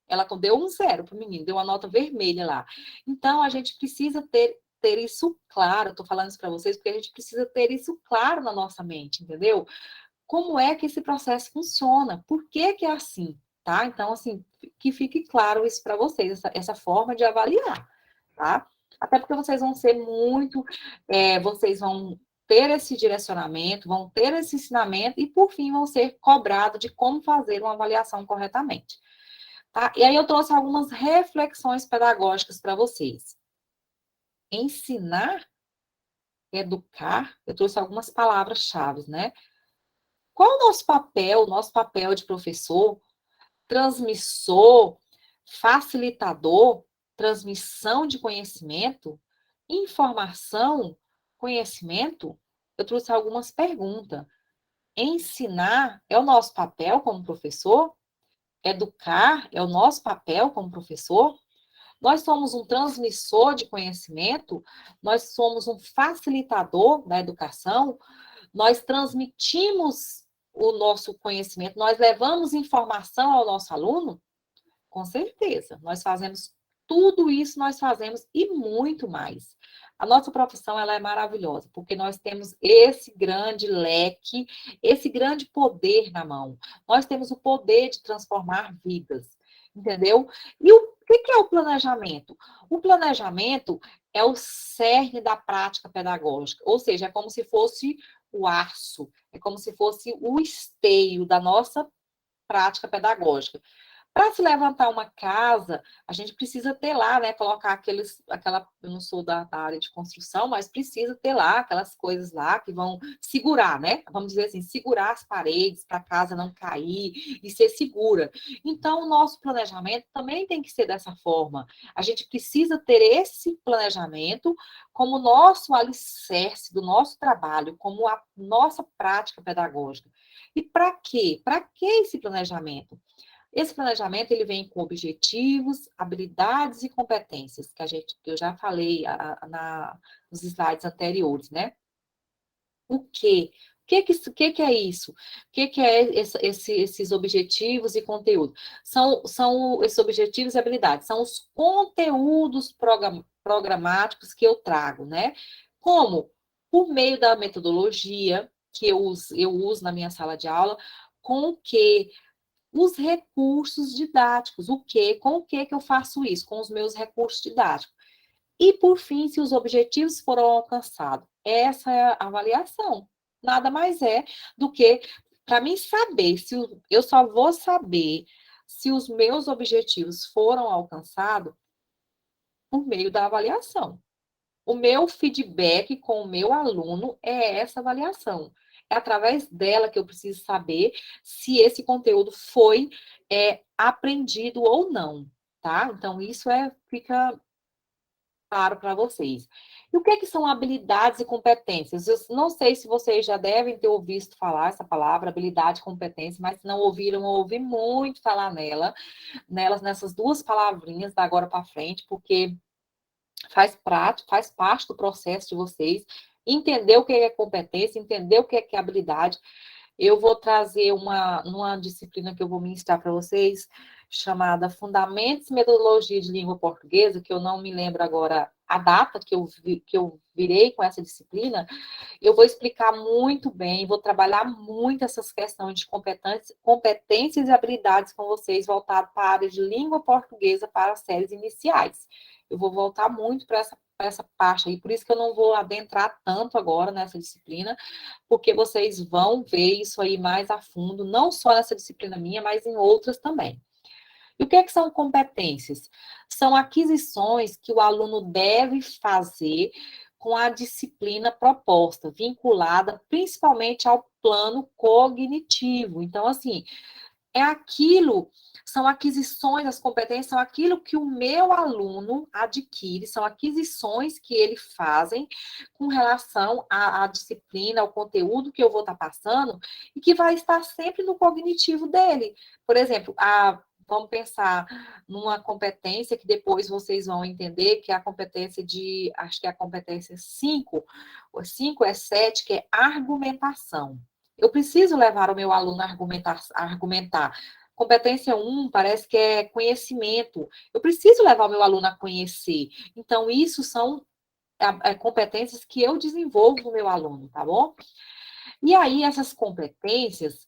Ela deu um 0 para o menino, deu uma nota vermelha lá. Então, a gente precisa ter isso claro. Estou falando isso para vocês porque a gente precisa ter isso claro na nossa mente, entendeu? Como é que esse processo funciona? Por que que é assim? Tá? Então, assim, que fique claro isso para vocês, essa forma de avaliar, tá? Até porque vocês vão ser muito, vocês vão ter esse direcionamento, vão ter esse ensinamento e, por fim, vão ser cobrados de como fazer uma avaliação corretamente. Tá? E aí eu trouxe algumas reflexões pedagógicas para vocês. Ensinar, educar, eu trouxe algumas palavras-chave, né? Qual o nosso papel? O nosso papel de professor, transmissor, facilitador, transmissão de conhecimento, informação, conhecimento? Eu trouxe algumas perguntas. Ensinar é o nosso papel como professor? Educar é o nosso papel como professor? Nós somos um transmissor de conhecimento? Nós somos um facilitador da educação? Nós transmitimos o nosso conhecimento? Nós levamos informação ao nosso aluno? Com certeza, nós fazemos tudo isso, nós fazemos e muito mais. A nossa profissão ela é maravilhosa, porque nós temos esse grande leque, esse grande poder na mão. Nós temos o poder de transformar vidas, entendeu? E o que é o planejamento? O planejamento é o cerne da prática pedagógica, ou seja, é como se fosse o aço, é como se fosse o esteio da nossa prática pedagógica. Para se levantar uma casa, a gente precisa ter lá, né? Colocar eu não sou da área de construção, mas precisa ter lá aquelas coisas lá que vão segurar, né? Vamos dizer assim, segurar as paredes para a casa não cair e ser segura. Então, o nosso planejamento também tem que ser dessa forma. A gente precisa ter esse planejamento como nosso alicerce do nosso trabalho, como a nossa prática pedagógica. E para quê? Para que esse planejamento? Esse planejamento ele vem com objetivos, habilidades e competências, que eu já falei nos slides anteriores, né? O quê? que é isso? O que é esses objetivos e conteúdo? São esses objetivos e habilidades, são os conteúdos programáticos que eu trago, né? Como? Por meio da metodologia que eu uso na minha sala de aula, com o quê? Os recursos didáticos. Com o que eu faço isso? Com os meus recursos didáticos. E, por fim, se os objetivos foram alcançados. Essa é a avaliação. Nada mais é do que, para mim saber, eu só vou saber se os meus objetivos foram alcançados por meio da avaliação. O meu feedback com o meu aluno é essa avaliação. É através dela que eu preciso saber se esse conteúdo foi aprendido ou não, tá? Então, isso fica claro para vocês. E o que são habilidades e competências? Eu não sei se vocês já devem ter ouvido falar essa palavra, habilidade e competência, mas se não ouviram, eu ouvi muito falar nessas duas palavrinhas da agora para frente, porque faz parte do processo de vocês entender o que é competência, entender o que é habilidade. Eu vou trazer uma disciplina que eu vou ministrar para vocês, chamada Fundamentos e Metodologia de Língua Portuguesa, que eu não me lembro agora a data que eu virei com essa disciplina. Eu vou explicar muito bem, vou trabalhar muito essas questões de competências e habilidades com vocês, voltado para a área de língua portuguesa para as séries iniciais. Eu vou voltar muito para essa parte aí, por isso que eu não vou adentrar tanto agora nessa disciplina, porque vocês vão ver isso aí mais a fundo, não só nessa disciplina minha, mas em outras também. E o que são competências? São aquisições que o aluno deve fazer com a disciplina proposta, vinculada principalmente ao plano cognitivo. Então, assim, são aquisições, as competências são aquilo que o meu aluno adquire, são aquisições que ele fazem com relação à disciplina, ao conteúdo que eu vou estar passando, e que vai estar sempre no cognitivo dele. Por exemplo, vamos pensar numa competência que depois vocês vão entender, que é a competência acho que é a competência 5, ou 5 é 7, que é argumentação. Eu preciso levar o meu aluno a argumentar. Competência 1 parece que é conhecimento. Eu preciso levar o meu aluno a conhecer. Então, isso são competências que eu desenvolvo no meu aluno, tá bom? E aí, essas competências,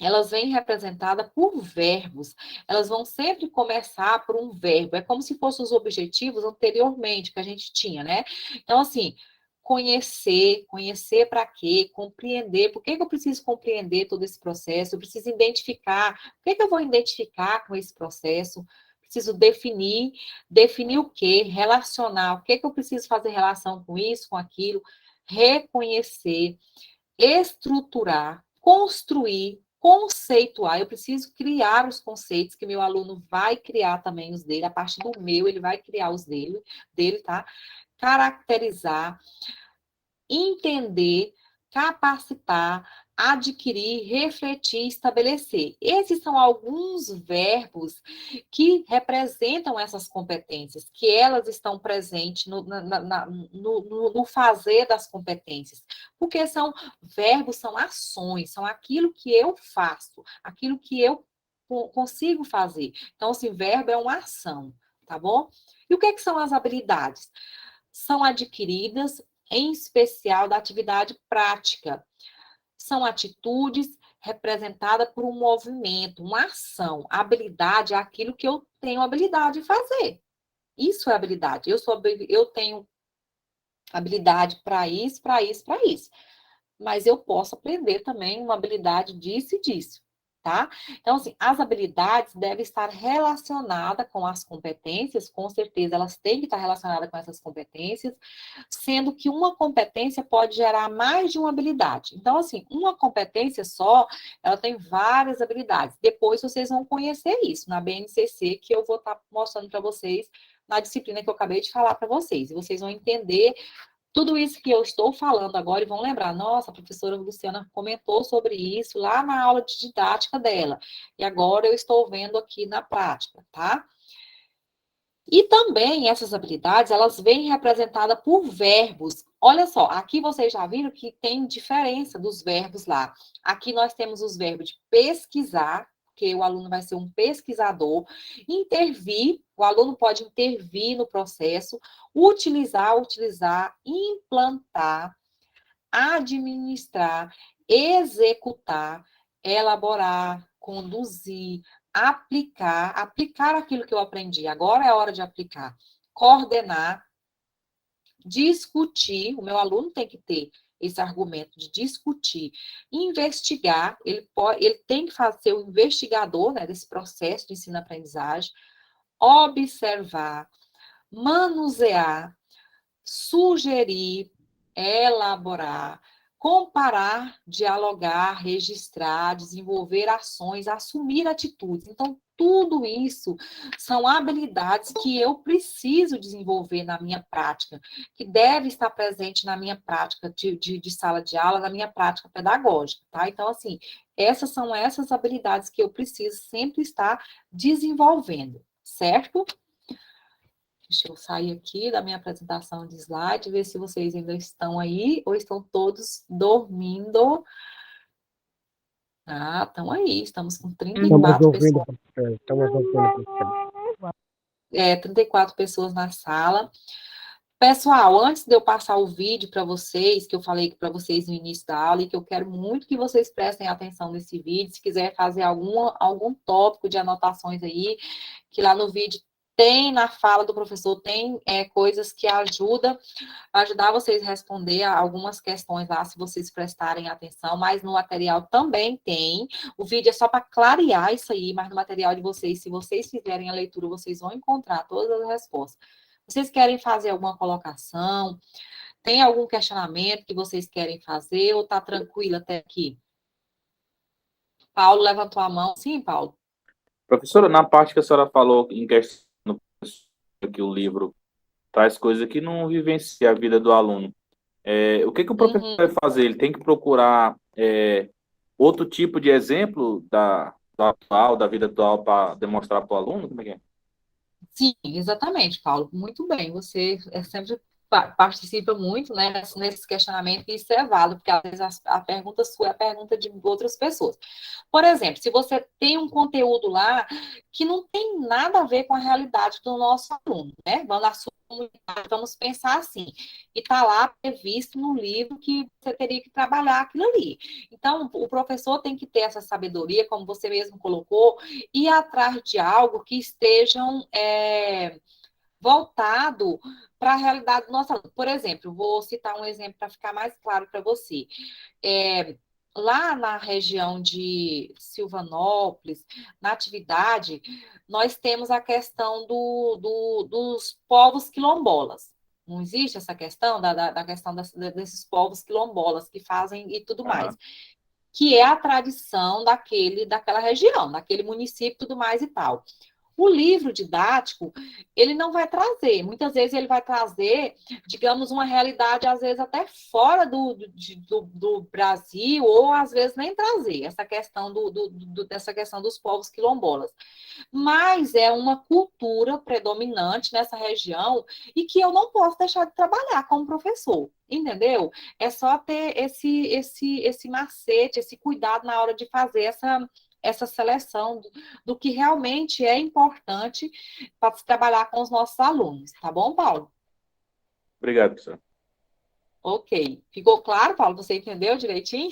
elas vêm representadas por verbos. Elas vão sempre começar por um verbo. É como se fossem os objetivos anteriormente que a gente tinha, né? Então, assim, conhecer para quê? Compreender. Por que eu preciso compreender todo esse processo? Eu preciso identificar. O que eu vou identificar com esse processo? Preciso definir o quê? Relacionar. O que eu preciso fazer relação com isso, com aquilo? Reconhecer, estruturar, construir, conceituar. Eu preciso criar os conceitos que meu aluno vai criar também os dele, a partir do meu, ele vai criar os dele, tá? Caracterizar, entender, capacitar, adquirir, refletir, estabelecer. Esses são alguns verbos que representam essas competências, que elas estão presentes no fazer das competências. Porque verbos, são ações, são aquilo que eu faço, aquilo que eu consigo fazer. Então, assim, verbo é uma ação, tá bom? E o que são as habilidades? São adquiridas, em especial da atividade prática. São atitudes representadas por um movimento, uma ação. A habilidade é aquilo que eu tenho habilidade de fazer. Isso é habilidade. Eu tenho habilidade para isso, para isso, para isso. Mas eu posso aprender também uma habilidade disso e disso, tá? Então, assim, as habilidades devem estar relacionadas com as competências, com certeza elas têm que estar relacionadas com essas competências, sendo que uma competência pode gerar mais de uma habilidade. Então, assim, uma competência só, ela tem várias habilidades. Depois vocês vão conhecer isso na BNCC, que eu vou estar mostrando para vocês na disciplina que eu acabei de falar para vocês. E vocês vão entender tudo isso que eu estou falando agora e vão lembrar, nossa, a professora Luciana comentou sobre isso lá na aula de didática dela. E agora eu estou vendo aqui na prática, tá? E também essas habilidades, elas vêm representadas por verbos. Olha só, aqui vocês já viram que tem diferença dos verbos lá. Aqui nós temos os verbos de pesquisar, porque o aluno vai ser um pesquisador, intervir, o aluno pode intervir no processo, utilizar, implantar, administrar, executar, elaborar, conduzir, aplicar aquilo que eu aprendi. Agora é a hora de aplicar. Coordenar, discutir, o meu aluno tem que ter esse argumento de discutir, investigar, ele tem que ser o investigador, né, desse processo de ensino-aprendizagem, observar, manusear, sugerir, elaborar, comparar, dialogar, registrar, desenvolver ações, assumir atitudes. Então, tudo isso são habilidades que eu preciso desenvolver na minha prática, que deve estar presente na minha prática de sala de aula, na minha prática pedagógica, tá? Então, assim, essas habilidades que eu preciso sempre estar desenvolvendo, certo? Deixa eu sair aqui da minha apresentação de slide, ver se vocês ainda estão aí ou estão todos dormindo. Ah, estão aí, estamos com 34 pessoas. Estamos ouvindo, professor. 34 pessoas na sala. Pessoal, antes de eu passar o vídeo para vocês, que eu falei para vocês no início da aula, e que eu quero muito que vocês prestem atenção nesse vídeo, se quiser fazer algum tópico de anotações aí, que lá no vídeo tem, na fala do professor, tem coisas que ajudar vocês a responder a algumas questões lá, se vocês prestarem atenção, mas no material também tem. O vídeo é só para clarear isso aí, mas no material de vocês, se vocês fizerem a leitura, vocês vão encontrar todas as respostas. Vocês querem fazer alguma colocação? Tem algum questionamento que vocês querem fazer ou tá tranquilo até aqui? Paulo levantou a mão. Sim, Paulo? Professora, na parte que a senhora falou em questão que o livro traz coisas que não vivencia a vida do aluno, o que o professor vai fazer? Ele tem que procurar outro tipo de exemplo da vida atual para demonstrar para o aluno? Como é que é? Sim, exatamente, Paulo. Muito bem. Você sempre participa muito, né, nesse questionamento, e isso é válido, porque às vezes a pergunta sua é a pergunta de outras pessoas. Por exemplo, se você tem um conteúdo lá que não tem nada a ver com a realidade do nosso aluno, né? Vamos pensar assim, e está lá previsto no livro que você teria que trabalhar aquilo ali. Então, o professor tem que ter essa sabedoria, como você mesmo colocou, ir atrás de algo que estejam voltado para a realidade do nosso aluno. Por exemplo, vou citar um exemplo para ficar mais claro para você. Lá na região de Silvanópolis, na atividade, nós temos a questão dos povos quilombolas. Não existe essa questão da questão desses povos quilombolas que fazem e tudo mais. Que é a tradição daquela região, daquele município, tudo mais e tal. O livro didático, ele não vai trazer, muitas vezes ele vai trazer, digamos, uma realidade, às vezes até fora do Brasil, ou às vezes nem trazer essa questão dessa questão dos povos quilombolas. Mas é uma cultura predominante nessa região e que eu não posso deixar de trabalhar como professor, entendeu? É só ter esse macete, esse cuidado na hora de fazer essa seleção do que realmente é importante para se trabalhar com os nossos alunos. Tá bom, Paulo? Obrigado, professor. Ok. Ficou claro, Paulo? Você entendeu direitinho?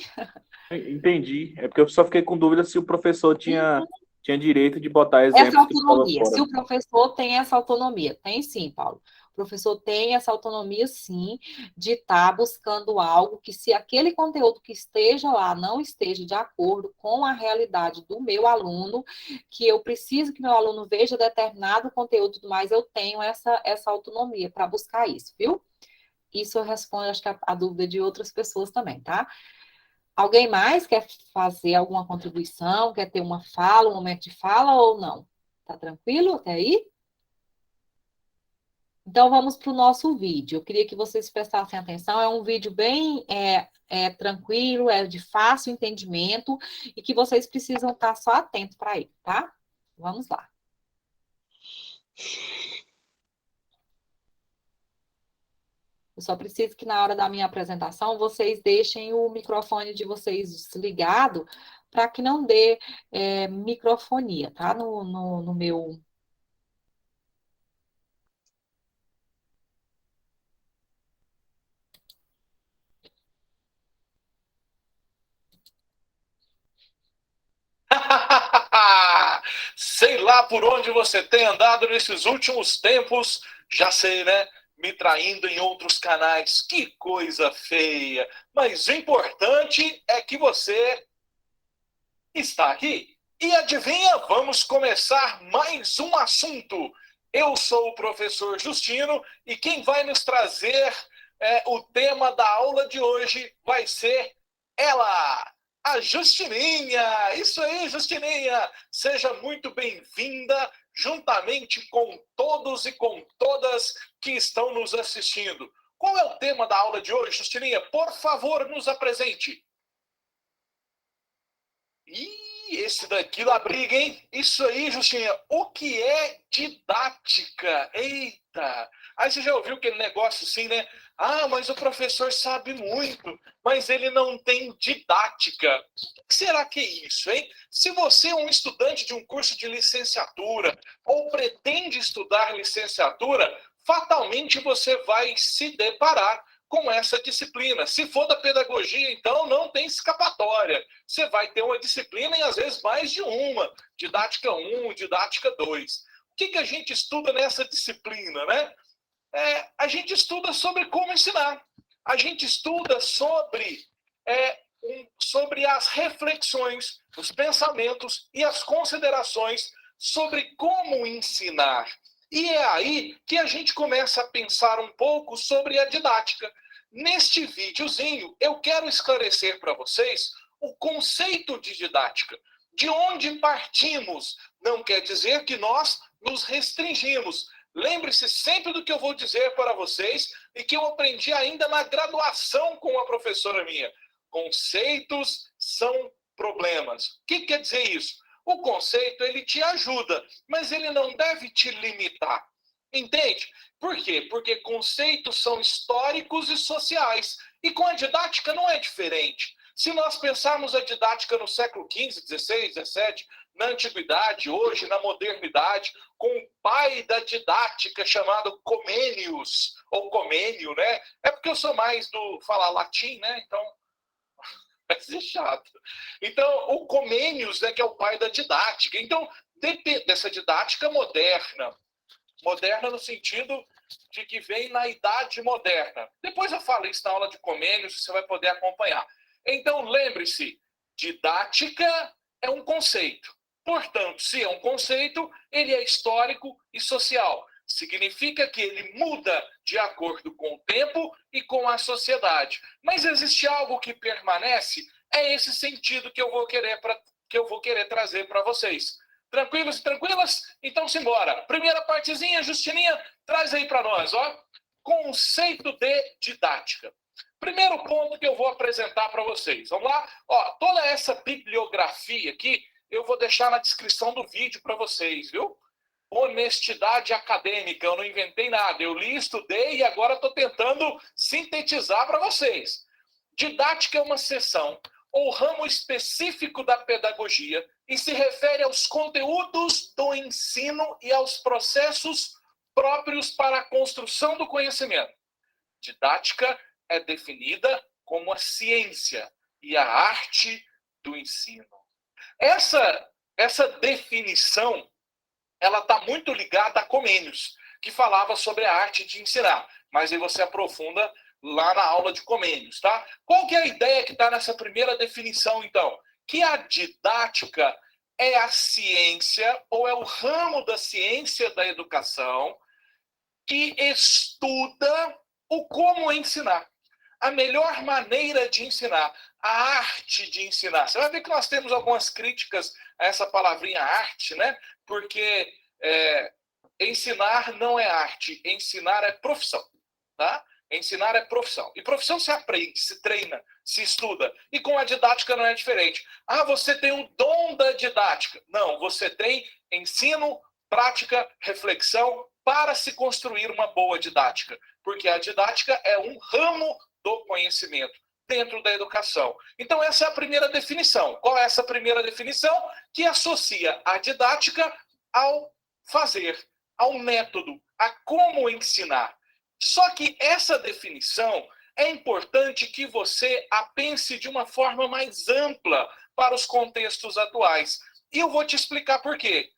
Entendi. É porque eu só fiquei com dúvida se o professor tinha direito de botar Essa exemplos que estavam autonomia. fora. Se o professor tem essa autonomia. Tem sim, Paulo. O professor tem essa autonomia, sim, de estar buscando algo que, se aquele conteúdo que esteja lá não esteja de acordo com a realidade do meu aluno, que eu preciso que meu aluno veja determinado conteúdo e tudo mais, eu tenho essa autonomia para buscar isso, viu? Isso responde, acho que, a dúvida de outras pessoas também, tá? Alguém mais quer fazer alguma contribuição, quer ter uma fala, um momento de fala ou não? Tá tranquilo até aí? Então, vamos para o nosso vídeo. Eu queria que vocês prestassem atenção. É um vídeo bem tranquilo, é de fácil entendimento e que vocês precisam estar só atentos para ele, tá? Vamos lá. Eu só preciso que na hora da minha apresentação vocês deixem o microfone de vocês desligado para que não dê microfonia, tá? No meu. Sei lá por onde você tem andado nesses últimos tempos, já sei, né? Me traindo em outros canais. Que coisa feia. Mas o importante é que você está aqui. E adivinha, vamos começar mais um assunto. Eu sou o professor Justino e quem vai nos trazer o tema da aula de hoje vai ser ela, a Justininha. Isso aí, Justininha. Seja muito bem-vinda, juntamente com todos e com todas que estão nos assistindo. Qual é o tema da aula de hoje, Justininha? Por favor, nos apresente. Esse daqui dá briga, hein? Isso aí, Justinha. O que é didática? Eita! Aí você já ouviu aquele negócio assim, né? Ah, mas o professor sabe muito, mas ele não tem didática. O que será que é isso, hein? Se você é um estudante de um curso de licenciatura ou pretende estudar licenciatura, fatalmente você vai se deparar com essa disciplina. Se for da pedagogia, então não tem escapatória. Você vai ter uma disciplina e às vezes mais de uma. Didática 1, didática 2. O que a gente estuda nessa disciplina, né? A gente estuda sobre como ensinar. A gente estuda sobre as reflexões, os pensamentos e as considerações sobre como ensinar. E é aí que a gente começa a pensar um pouco sobre a didática. Neste videozinho, eu quero esclarecer para vocês o conceito de didática. De onde partimos não quer dizer que nós nos restringimos. Lembre-se sempre do que eu vou dizer para vocês e que eu aprendi ainda na graduação com uma professora minha. Conceitos são problemas. O que quer dizer isso? O conceito, ele te ajuda, mas ele não deve te limitar. Entende? Por quê? Porque conceitos são históricos e sociais. E com a didática não é diferente. Se nós pensarmos a didática no século XV, XVI, XVII, na antiguidade, hoje, na modernidade, com o pai da didática chamado Comênius, ou Comênio, né? É porque eu sou mais do falar latim, né? Então, vai ser chato. Então, o Comênius, né, que é o pai da didática. Então, depende dessa didática moderna. Moderna no sentido de que vem na idade moderna. Depois eu falo isso na aula de Comênius, você vai poder acompanhar. Então, lembre-se, didática é um conceito. Portanto, se é um conceito, ele é histórico e social. Significa que ele muda de acordo com o tempo e com a sociedade. Mas existe algo que permanece? É esse sentido que eu vou querer trazer para vocês. Tranquilos e tranquilas? Então, simbora. Primeira partezinha, Justininha, traz aí para nós, ó. Conceito de didática. Primeiro ponto que eu vou apresentar para vocês. Vamos lá? Ó, toda essa bibliografia aqui, eu vou deixar na descrição do vídeo para vocês, viu? Honestidade acadêmica, eu não inventei nada. Eu li, estudei e agora estou tentando sintetizar para vocês. Didática é uma seção ou ramo específico da pedagogia e se refere aos conteúdos do ensino e aos processos próprios para a construção do conhecimento. Didática é definida como a ciência e a arte do ensino. Essa definição, ela está muito ligada a Comênius, que falava sobre a arte de ensinar. Mas aí você aprofunda lá na aula de Comênius, tá? Qual que é a ideia que está nessa primeira definição, então? Que a didática é a ciência, ou é o ramo da ciência da educação, que estuda o como ensinar. A melhor maneira de ensinar, a arte de ensinar. Você vai ver que nós temos algumas críticas a essa palavrinha arte, né? Porque ensinar não é arte, ensinar é profissão, tá? Ensinar é profissão. E profissão se aprende, se treina, se estuda. E com a didática não é diferente. Ah, você tem o dom da didática. Não, você tem ensino, prática, reflexão para se construir uma boa didática. porque a didática é um ramo do conhecimento dentro da educação. Então, essa é a primeira definição. Qual é essa primeira definição? Que associa a didática ao fazer, ao método, a como ensinar. Só que essa definição é importante que você a pense de uma forma mais ampla para os contextos atuais. E eu vou te explicar por quê.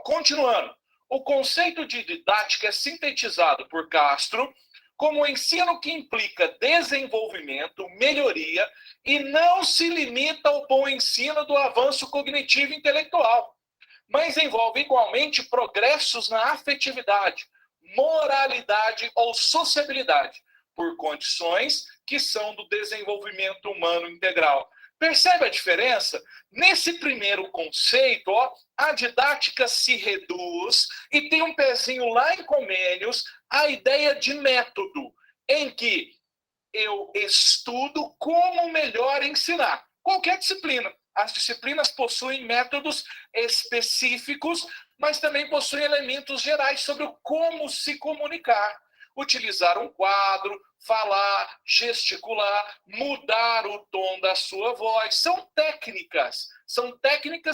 Continuando. O conceito de didática é sintetizado por Castro como o ensino que implica desenvolvimento, melhoria e não se limita ao bom ensino do avanço cognitivo e intelectual, mas envolve igualmente progressos na afetividade, moralidade ou sociabilidade, por condições que são do desenvolvimento humano integral. Percebe a diferença? Nesse primeiro conceito, a didática se reduz e tem um pezinho lá em Comênios, a ideia de método, em que eu estudo como melhor ensinar. Qualquer disciplina. As disciplinas possuem métodos específicos, mas também possuem elementos gerais sobre o como se comunicar. Utilizar um quadro, falar, gesticular, mudar o tom da sua voz. São técnicas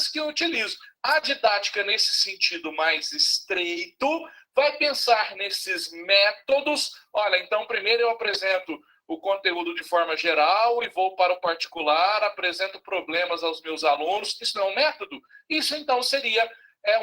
que eu utilizo. A didática, nesse sentido mais estreito, vai pensar nesses métodos. Olha, então primeiro eu apresento o conteúdo de forma geral e vou para o particular, apresento problemas aos meus alunos. Isso não é um método? Isso então seria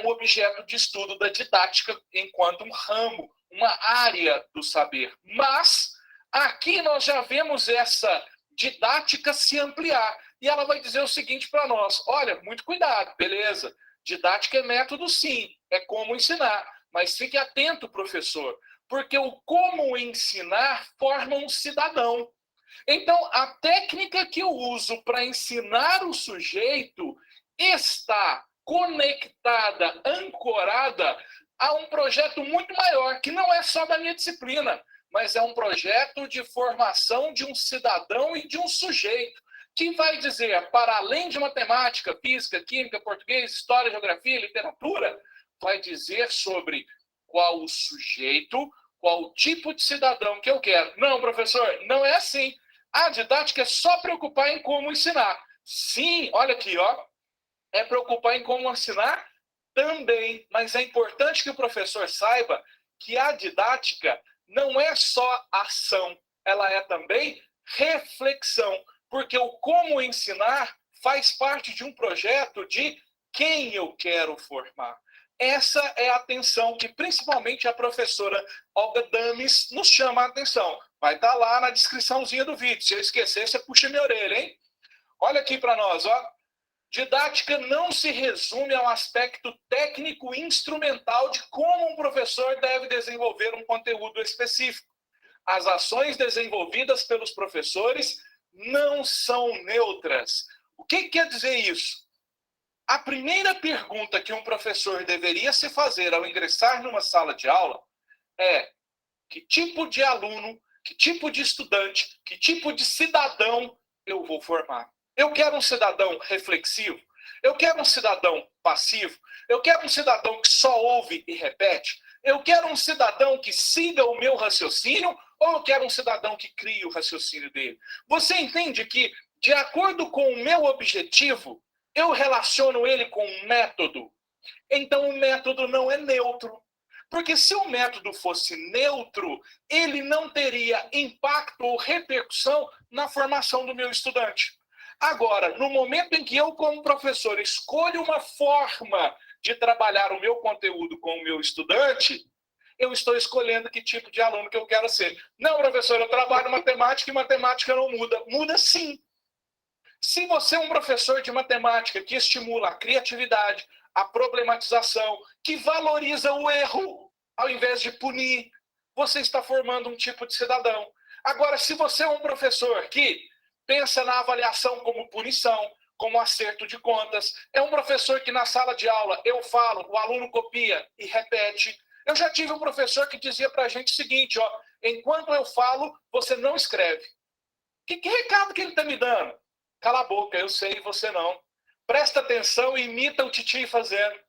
um objeto de estudo da didática enquanto um ramo, uma área do saber. Mas aqui nós já vemos essa didática se ampliar. E ela vai dizer o seguinte para nós: olha, muito cuidado, beleza. Didática é método sim, é como ensinar. Mas fique atento, professor, porque o como ensinar forma um cidadão. Então, a técnica que eu uso para ensinar o sujeito está conectada, ancorada a um projeto muito maior, que não é só da minha disciplina, mas é um projeto de formação de um cidadão e de um sujeito, que vai dizer, para além de matemática, física, química, português, história, geografia, literatura, vai dizer sobre qual o sujeito, qual o tipo de cidadão que eu quero. Não, professor, não é assim. A didática é só preocupar em como ensinar. Sim, olha aqui, é preocupar em como ensinar também, mas é importante que o professor saiba que a didática não é só ação, ela é também reflexão, porque o como ensinar faz parte de um projeto de quem eu quero formar. Essa é a atenção que principalmente a professora Olga Dames nos chama a atenção. Vai estar lá na descriçãozinha do vídeo. Se eu esquecer, você puxa minha orelha, hein? Olha aqui para nós, Didática não se resume ao aspecto técnico e instrumental de como um professor deve desenvolver um conteúdo específico. As ações desenvolvidas pelos professores não são neutras. O que quer dizer isso? A primeira pergunta que um professor deveria se fazer ao ingressar numa sala de aula é: que tipo de aluno, que tipo de estudante, que tipo de cidadão eu vou formar? Eu quero um cidadão reflexivo? Eu quero um cidadão passivo? Eu quero um cidadão que só ouve e repete? Eu quero um cidadão que siga o meu raciocínio? Ou eu quero um cidadão que crie o raciocínio dele? Você entende que, de acordo com o meu objetivo, eu relaciono ele com um método? Então, o método não é neutro. Porque se o método fosse neutro, ele não teria impacto ou repercussão na formação do meu estudante. Agora, no momento em que eu, como professor, escolho uma forma de trabalhar o meu conteúdo com o meu estudante, eu estou escolhendo que tipo de aluno que eu quero ser. Não, professor, eu trabalho matemática e matemática não muda. Muda sim. Se você é um professor de matemática que estimula a criatividade, a problematização, que valoriza o erro, ao invés de punir, você está formando um tipo de cidadão. Agora, se você é um professor que pensa na avaliação como punição, como acerto de contas, é um professor que na sala de aula eu falo, o aluno copia e repete. Eu já tive um professor que dizia para a gente o seguinte, enquanto eu falo, você não escreve. Que recado que ele está me dando? Cala a boca, eu sei, você não. Presta atenção e imita o titio fazendo.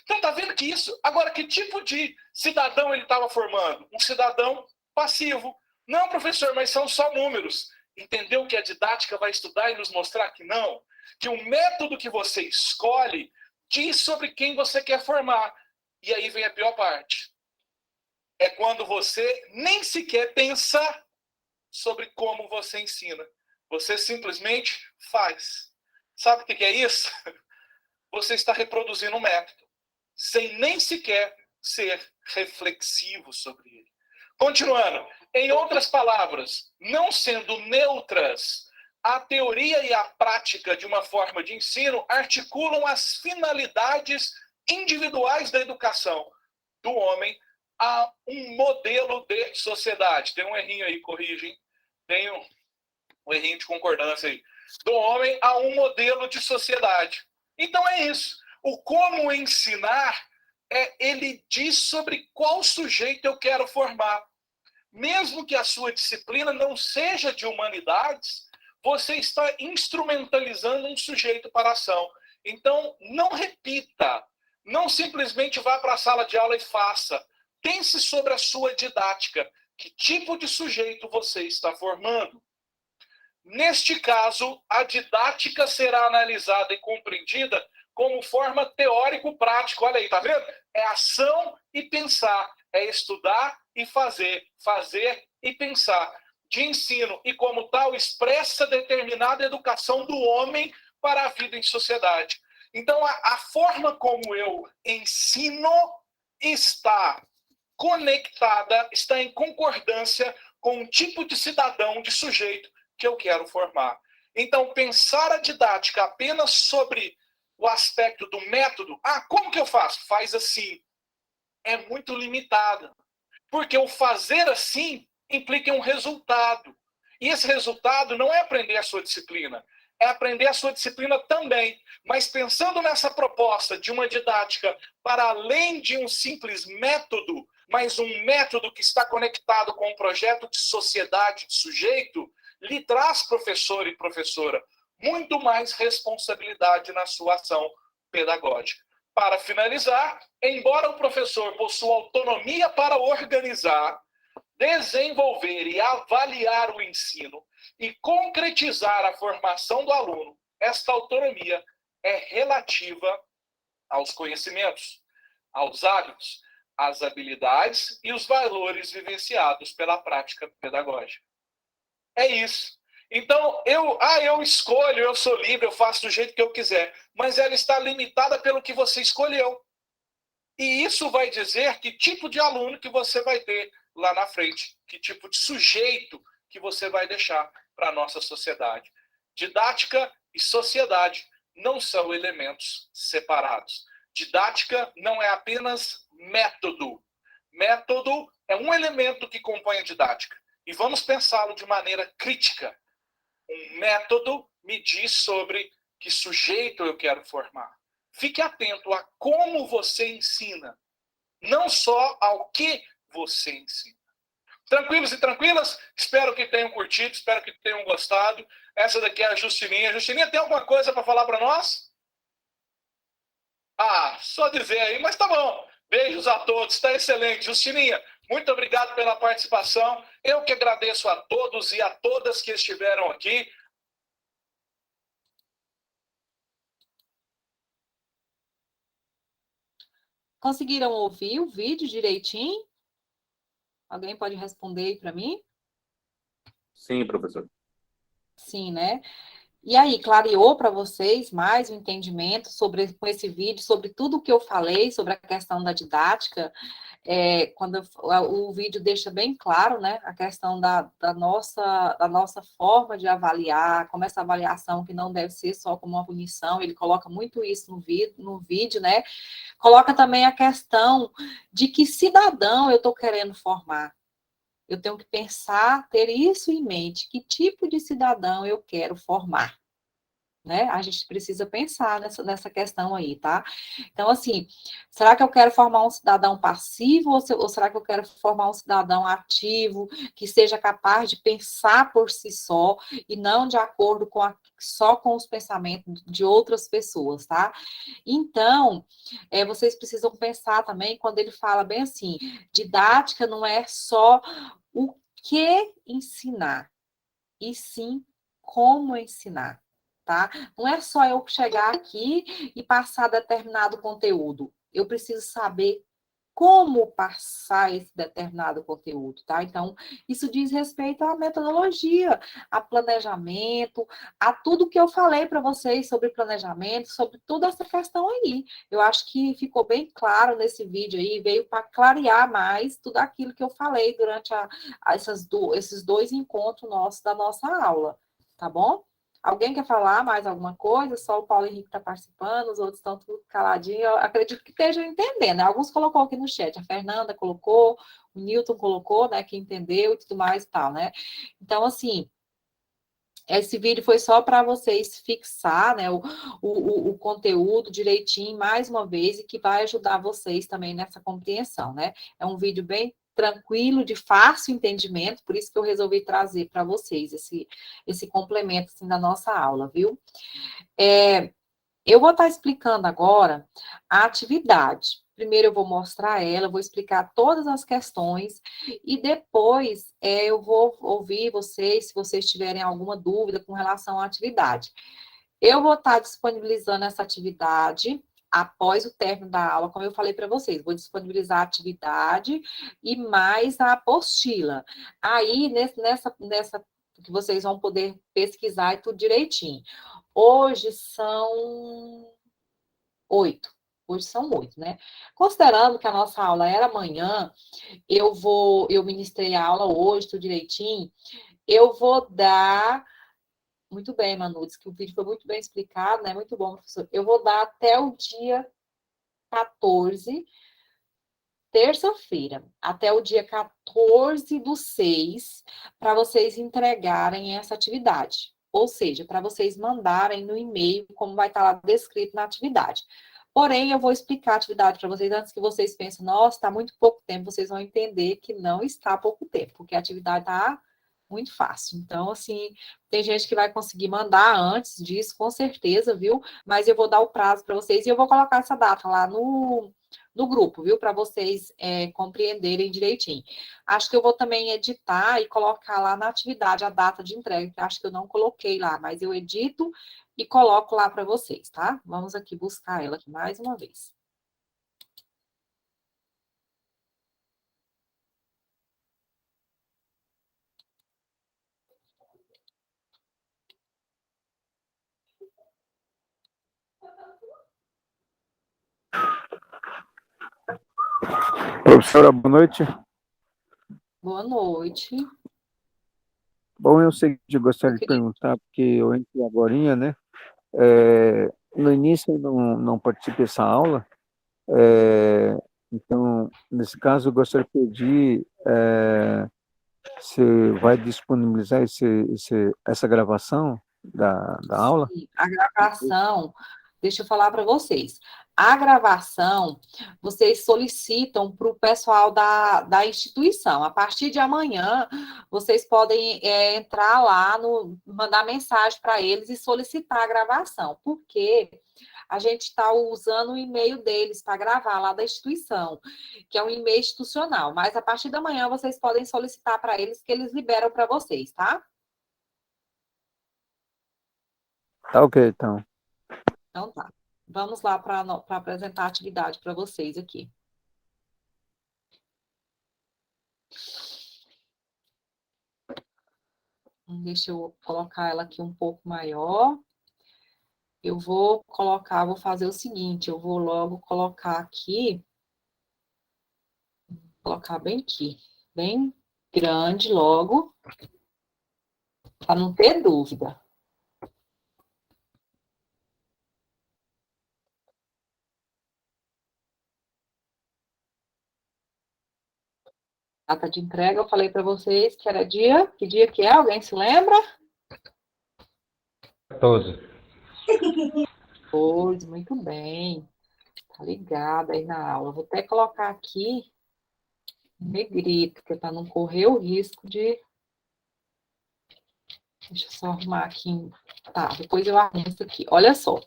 Então, tá vendo que isso? Agora, que tipo de cidadão ele estava formando? Um cidadão passivo. Não, professor, mas são só números. Entendeu que a didática vai estudar e nos mostrar que não? Que o método que você escolhe diz sobre quem você quer formar. E aí vem a pior parte. É quando você nem sequer pensa sobre como você ensina. Você simplesmente faz. Sabe o que é isso? Você está reproduzindo um método, sem nem sequer ser reflexivo sobre ele. Continuando, em outras palavras, não sendo neutras, a teoria e a prática de uma forma de ensino articulam as finalidades individuais da educação do homem a um modelo de sociedade. Tem um errinho aí, corrigem. Tem um errinho de concordância aí. Do homem a um modelo de sociedade. Então é isso. O como ensinar, ele diz sobre qual sujeito eu quero formar. Mesmo que a sua disciplina não seja de humanidades, você está instrumentalizando um sujeito para a ação. Então, não repita. Não simplesmente vá para a sala de aula e faça. Pense sobre a sua didática. Que tipo de sujeito você está formando? Neste caso, a didática será analisada e compreendida como forma teórico-prática. Olha aí, tá vendo? É ação e pensar. É estudar e fazer. Fazer e pensar. De ensino. E, como tal, expressa determinada educação do homem para a vida em sociedade. Então, a forma como eu ensino está conectada, está em concordância com o tipo de cidadão, de sujeito que eu quero formar. Então, pensar a didática apenas sobre o aspecto do método, como que eu faço? Faz assim. É muito limitado. Porque o fazer assim implica em um resultado. E esse resultado não é aprender a sua disciplina, é aprender a sua disciplina também. Mas pensando nessa proposta de uma didática para além de um simples método, mas um método que está conectado com um projeto de sociedade, de sujeito, lhe traz, professor e professora, muito mais responsabilidade na sua ação pedagógica. Para finalizar, embora o professor possua autonomia para organizar, desenvolver e avaliar o ensino e concretizar a formação do aluno, esta autonomia é relativa aos conhecimentos, aos hábitos, às habilidades e os valores vivenciados pela prática pedagógica. É isso. Então, eu escolho, eu sou livre, eu faço do jeito que eu quiser, mas ela está limitada pelo que você escolheu. E isso vai dizer que tipo de aluno que você vai ter lá na frente, que tipo de sujeito que você vai deixar para a nossa sociedade. Didática e sociedade não são elementos separados. Didática não é apenas método. Método é um elemento que compõe a didática. E vamos pensá-lo de maneira crítica. Um método me diz sobre que sujeito eu quero formar. Fique atento a como você ensina, não só ao que você ensina. Tranquilos e tranquilas? Espero que tenham curtido, espero que tenham gostado. Essa daqui é a Justininha. Justininha, tem alguma coisa para falar para nós? Só dizer aí, mas tá bom. Beijos a todos, está excelente. Justininha, muito obrigado pela participação. Eu que agradeço a todos e a todas que estiveram aqui. Conseguiram ouvir o vídeo direitinho? Alguém pode responder aí para mim? Sim, professor. Sim, né? E aí, clareou para vocês mais o entendimento com esse vídeo, sobre tudo o que eu falei, sobre a questão da didática? O vídeo deixa bem claro, né, a questão da nossa forma de avaliar, como essa avaliação que não deve ser só como uma punição, ele coloca muito isso no vídeo, né? Coloca também a questão de que cidadão eu estou querendo formar. Eu tenho que pensar, ter isso em mente, que tipo de cidadão eu quero formar, né? A gente precisa pensar nessa questão aí, tá? Então, assim, será que eu quero formar um cidadão passivo ou será que eu quero formar um cidadão ativo, que seja capaz de pensar por si só e não de acordo só com os pensamentos de outras pessoas, tá? Então, vocês precisam pensar também, quando ele fala bem assim, didática não é só o que ensinar, e sim como ensinar, tá? Não é só eu chegar aqui e passar determinado conteúdo. Eu preciso saber como passar esse determinado conteúdo, tá? Então, isso diz respeito à metodologia, a planejamento, a tudo que eu falei para vocês sobre planejamento, sobre toda essa questão aí. Eu acho que ficou bem claro nesse vídeo aí, veio para clarear mais tudo aquilo que eu falei durante esses dois encontros nossos da nossa aula, tá bom? Alguém quer falar mais alguma coisa? Só o Paulo Henrique está participando, os outros estão tudo caladinhos. Eu acredito que estejam entendendo, né? Alguns colocou aqui no chat, a Fernanda colocou, o Newton colocou, né? Que entendeu e tudo mais e tal, né? Então, assim, esse vídeo foi só para vocês fixar, né, o conteúdo direitinho, mais uma vez, e que vai ajudar vocês também nessa compreensão, né? É um vídeo bem tranquilo, de fácil entendimento, por isso que eu resolvi trazer para vocês esse complemento assim, da nossa aula, viu? Eu vou estar explicando agora a atividade. Primeiro eu vou mostrar ela, vou explicar todas as questões e depois eu vou ouvir vocês, se vocês tiverem alguma dúvida com relação à atividade. Eu vou estar disponibilizando essa atividade após o término da aula, como eu falei para vocês. Vou disponibilizar a atividade e mais a apostila. Aí, nessa que vocês vão poder pesquisar e tudo direitinho. Hoje são 8. Hoje são 8, né? Considerando que a nossa aula era amanhã, eu ministrei a aula hoje, tudo direitinho, eu vou dar. Muito bem, Manu, disse que o vídeo foi muito bem explicado, né? Muito bom, professor. Eu vou dar até o dia 14, terça-feira, até o dia 14/6, para vocês entregarem essa atividade. Ou seja, para vocês mandarem no e-mail, como vai estar lá descrito na atividade. Porém, eu vou explicar a atividade para vocês antes que vocês pensem, nossa, está muito pouco tempo. Vocês vão entender que não está pouco tempo, porque a atividade está muito fácil. Então, assim, tem gente que vai conseguir mandar antes disso, com certeza, viu? Mas eu vou dar o prazo para vocês e eu vou colocar essa data lá no grupo, viu? Para vocês compreenderem direitinho. Acho que eu vou também editar e colocar lá na atividade a data de entrega, que acho que eu não coloquei lá, mas eu edito e coloco lá para vocês, tá? Vamos aqui buscar ela aqui mais uma vez. Professora, boa noite. Boa noite. Bom, eu sei que eu gostaria de perguntar, porque eu entrei agorinha, né? No início eu não participei dessa aula, então, nesse caso, eu gostaria de pedir se vai disponibilizar essa gravação da aula. A gravação, deixa eu falar para vocês. A gravação, vocês solicitam para o pessoal da instituição. A partir de amanhã, vocês podem entrar lá, mandar mensagem para eles e solicitar a gravação. Porque a gente está usando o e-mail deles para gravar lá da instituição, que é um e-mail institucional. Mas a partir da manhã, vocês podem solicitar para eles que eles liberam para vocês, tá? Tá ok, então. Então tá. Vamos lá para apresentar a atividade para vocês aqui. Deixa eu colocar ela aqui um pouco maior. Eu vou fazer o seguinte, eu vou logo colocar aqui, colocar bem aqui, bem grande logo, para não ter dúvida. Data de entrega, eu falei para vocês que era que dia que é? Alguém se lembra? 14. Pois, muito bem. Tá ligada aí na aula. Vou até colocar aqui em negrito, que é para não correr o risco de... Deixa eu só arrumar aqui. Tá, depois eu arrumo isso aqui. Olha só.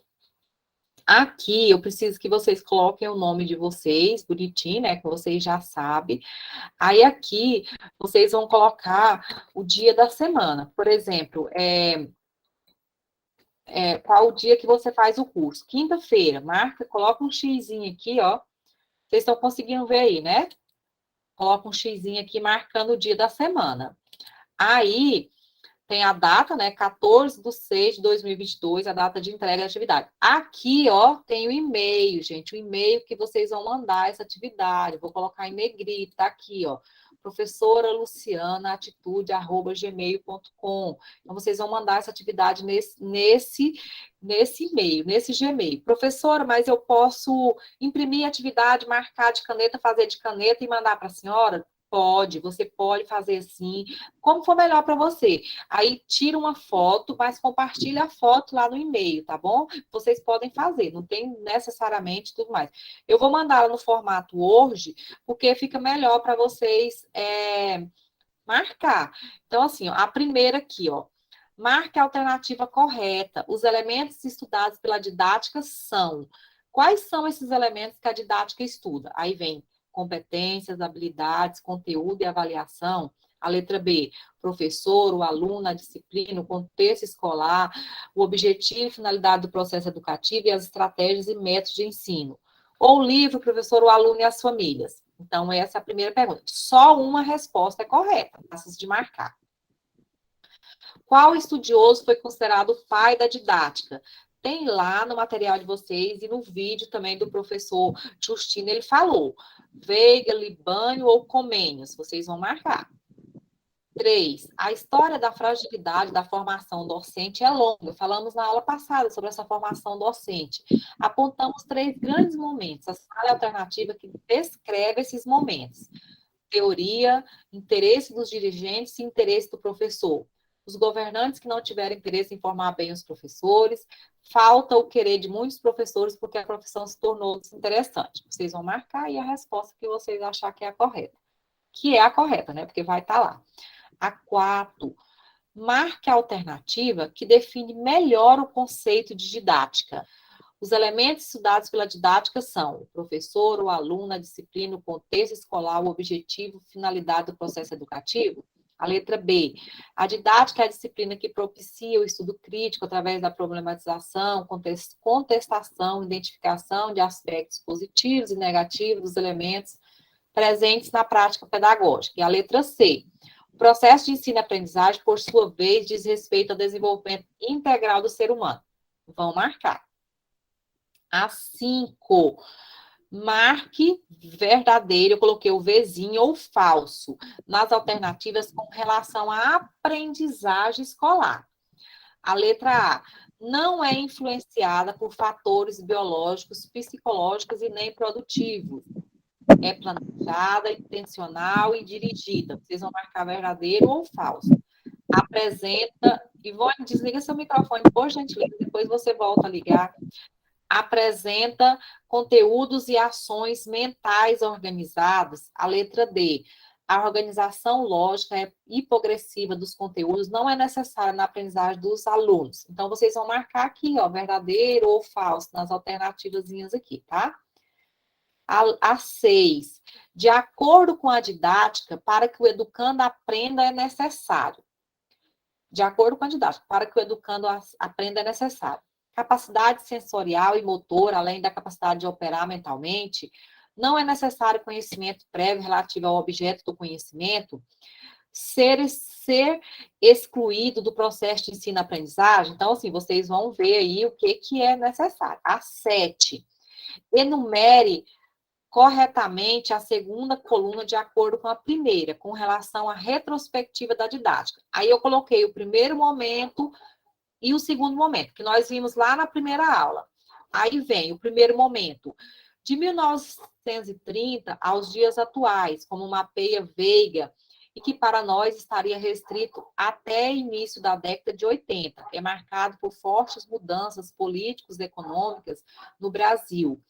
Aqui, eu preciso que vocês coloquem o nome de vocês, bonitinho, né, que vocês já sabem. Aí, aqui, vocês vão colocar o dia da semana. Por exemplo, qual o dia que você faz o curso? Quinta-feira, marca, coloca um xizinho aqui, ó. Vocês estão conseguindo ver aí, né? Coloca um xizinho aqui marcando o dia da semana. Aí, tem a data, né? 14/6/2022, a data de entrega da atividade. Aqui, ó, tem o e-mail, gente. O e-mail que vocês vão mandar essa atividade. Vou colocar em negrito, tá aqui, ó. Professora Luciana Atitude @gmail.com. Então, vocês vão mandar essa atividade nesse e-mail, nesse Gmail. Professora, mas eu posso imprimir a atividade, marcar de caneta, fazer de caneta e mandar para a senhora? Pode, você pode fazer assim, como for melhor para você. Aí tira uma foto, mas compartilha a foto lá no e-mail, tá bom? Vocês podem fazer, não tem necessariamente tudo mais. Eu vou mandar ela no formato Word, porque fica melhor para vocês marcar. Então, assim, ó, a primeira aqui, ó. Marque a alternativa correta. Os elementos estudados pela didática são. Quais são esses elementos que a didática estuda? Aí vem competências, habilidades, conteúdo e avaliação. A letra B, professor, o aluno, a disciplina, o contexto escolar, o objetivo e finalidade do processo educativo e as estratégias e métodos de ensino. Ou o livro, professor, o aluno e as famílias. Então, essa é a primeira pergunta. Só uma resposta é correta, fácil de marcar. Qual estudioso foi considerado o pai da didática? Tem lá no material de vocês e no vídeo também do professor Justino, ele falou. Veiga, Libânio ou Comênios, vocês vão marcar. 3. A história da fragilidade da formação docente é longa. Falamos na aula passada sobre essa formação docente. Apontamos 3 grandes momentos. A sala alternativa que descreve esses momentos. Teoria, interesse dos dirigentes e interesse do professor. Os governantes que não tiverem interesse em formar bem os professores. Falta o querer de muitos professores porque a profissão se tornou desinteressante. Vocês vão marcar aí a resposta que vocês achar que é a correta. Que é a correta, né? Porque vai estar lá. A 4, marque a alternativa que define melhor o conceito de didática. Os elementos estudados pela didática são o professor, o aluno, a disciplina, o contexto escolar, o objetivo, finalidade do processo educativo. A letra B, a didática é a disciplina que propicia o estudo crítico através da problematização, contestação, identificação de aspectos positivos e negativos dos elementos presentes na prática pedagógica. E a letra C, o processo de ensino e aprendizagem, por sua vez, diz respeito ao desenvolvimento integral do ser humano. Vão marcar. A 5, marque verdadeiro, eu coloquei o Vzinho ou falso, nas alternativas com relação à aprendizagem escolar. A letra A, não é influenciada por fatores biológicos, psicológicos e nem produtivos. É planejada, intencional e dirigida. Vocês vão marcar verdadeiro ou falso. Apresenta, Ivone, desliga seu microfone, por gentileza, depois você volta a ligar. Apresenta conteúdos e ações mentais organizados. A letra D. A organização lógica e progressiva dos conteúdos não é necessária na aprendizagem dos alunos. Então, vocês vão marcar aqui, ó, verdadeiro ou falso, nas alternativazinhas aqui, tá? A 6. De acordo com a didática, para que o educando aprenda é necessário. De acordo com a didática, para que o educando aprenda é necessário. Capacidade sensorial e motora, além da capacidade de operar mentalmente, não é necessário conhecimento prévio relativo ao objeto do conhecimento, ser excluído do processo de ensino-aprendizagem. Então, assim, vocês vão ver aí o que é necessário. A 7. Enumere corretamente a segunda coluna de acordo com a primeira, com relação à retrospectiva da didática. Aí eu coloquei o primeiro momento e o segundo momento, que nós vimos lá na primeira aula. Aí vem o primeiro momento, de 1930 aos dias atuais, como mapeia Veiga, e que para nós estaria restrito até início da década de 80, é marcado por fortes mudanças políticas e econômicas no Brasil,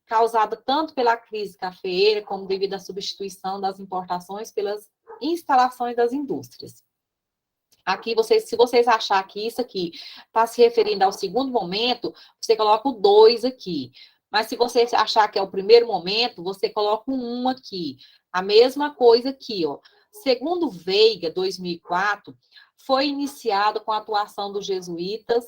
causada tanto pela crise cafeeira, como devido à substituição das importações pelas instalações das indústrias. Aqui, se vocês achar que isso aqui está se referindo ao segundo momento, você coloca o 2 aqui. Mas se você achar que é o primeiro momento, você coloca o 1 aqui. A mesma coisa aqui, ó. Segundo Veiga, 2004, foi iniciado com a atuação dos jesuítas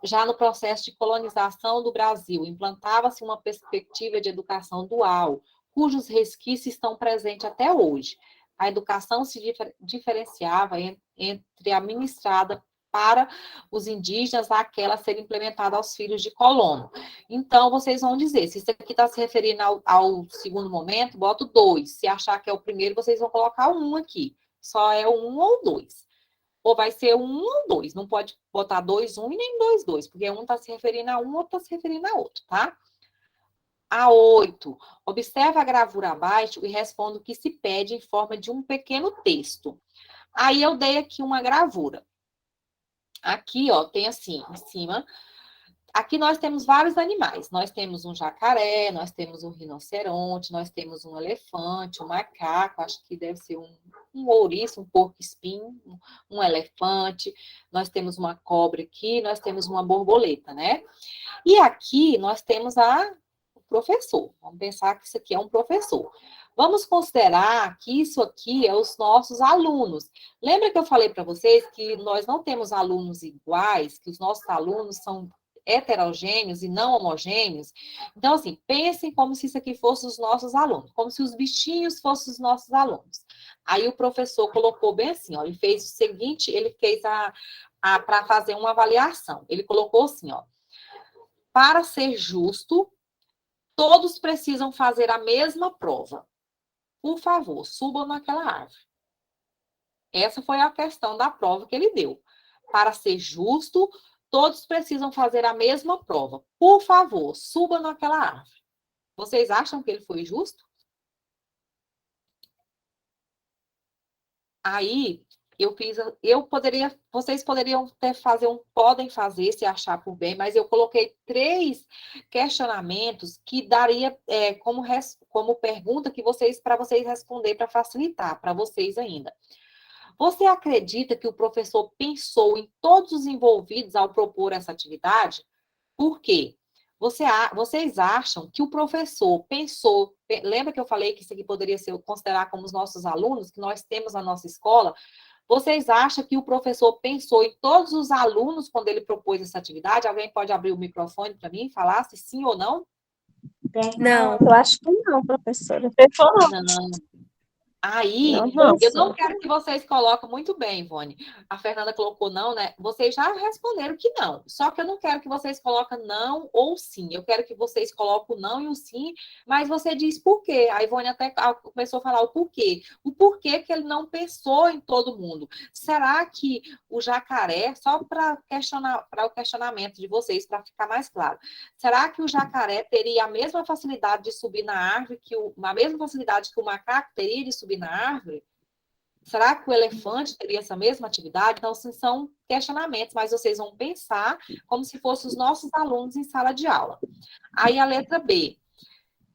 já no processo de colonização do Brasil. Implantava-se uma perspectiva de educação dual, cujos resquícios estão presentes até hoje. A educação se diferenciava entre a ministrada para os indígenas àquela a ser implementada aos filhos de colono. Então, vocês vão dizer, se isso aqui está se referindo ao segundo momento, bota o 2. Se achar que é o primeiro, vocês vão colocar o 1 aqui. Só é o 1 ou 2. Ou vai ser 1 ou 2. Não pode botar 2, 1 e nem 2, 2, porque um está se referindo a um, outro está se referindo a outro, tá? A 8. Observa a gravura abaixo e responda o que se pede em forma de um pequeno texto. Aí eu dei aqui uma gravura. Aqui, ó, tem assim, em cima. Aqui nós temos vários animais. Nós temos um jacaré, nós temos um rinoceronte, nós temos um elefante, um macaco, acho que deve ser um ouriço, um porco-espinho, um elefante. Nós temos uma cobra aqui, nós temos uma borboleta, né? E aqui nós temos o professor. Vamos pensar que isso aqui é um professor. Vamos considerar que isso aqui é os nossos alunos. Lembra que eu falei para vocês que nós não temos alunos iguais, que os nossos alunos são heterogêneos e não homogêneos? Então, assim, pensem como se isso aqui fosse os nossos alunos, como se os bichinhos fossem os nossos alunos. Aí o professor colocou bem assim, ó, ele fez o seguinte, ele fez para fazer uma avaliação. Ele colocou assim, ó, para ser justo, todos precisam fazer a mesma prova. Por favor, subam naquela árvore. Essa foi a questão da prova que ele deu. Para ser justo, todos precisam fazer a mesma prova. Por favor, subam naquela árvore. Vocês acham que ele foi justo? Aí, vocês poderiam podem fazer, se achar por bem, mas eu coloquei 3 questionamentos que daria como pergunta para vocês responder, para facilitar para vocês ainda. Você acredita que o professor pensou em todos os envolvidos ao propor essa atividade? Por quê? Vocês acham que o professor pensou... Lembra que eu falei que isso aqui poderia ser considerar como os nossos alunos, que nós temos na nossa escola? Vocês acham que o professor pensou em todos os alunos quando ele propôs essa atividade? Alguém pode abrir o microfone para mim e falar se sim ou não? Não, eu acho que não, professora. Não. Aí, Não, eu não quero que vocês coloquem muito bem, Ivone. A Fernanda colocou não, né? Vocês já responderam que não. Só que eu não quero que vocês coloquem não ou sim. Eu quero que vocês coloquem o não e o sim, mas você diz por quê. A Ivone até começou a falar o porquê. O porquê que ele não pensou em todo mundo. Será que o jacaré, só para o questionamento de vocês, para ficar mais claro, será que o jacaré teria a mesma facilidade de subir na árvore, a mesma facilidade que o macaco teria de subir na árvore? Será que o elefante teria essa mesma atividade? Então, assim, são questionamentos, mas vocês vão pensar como se fossem os nossos alunos em sala de aula. Aí a letra B.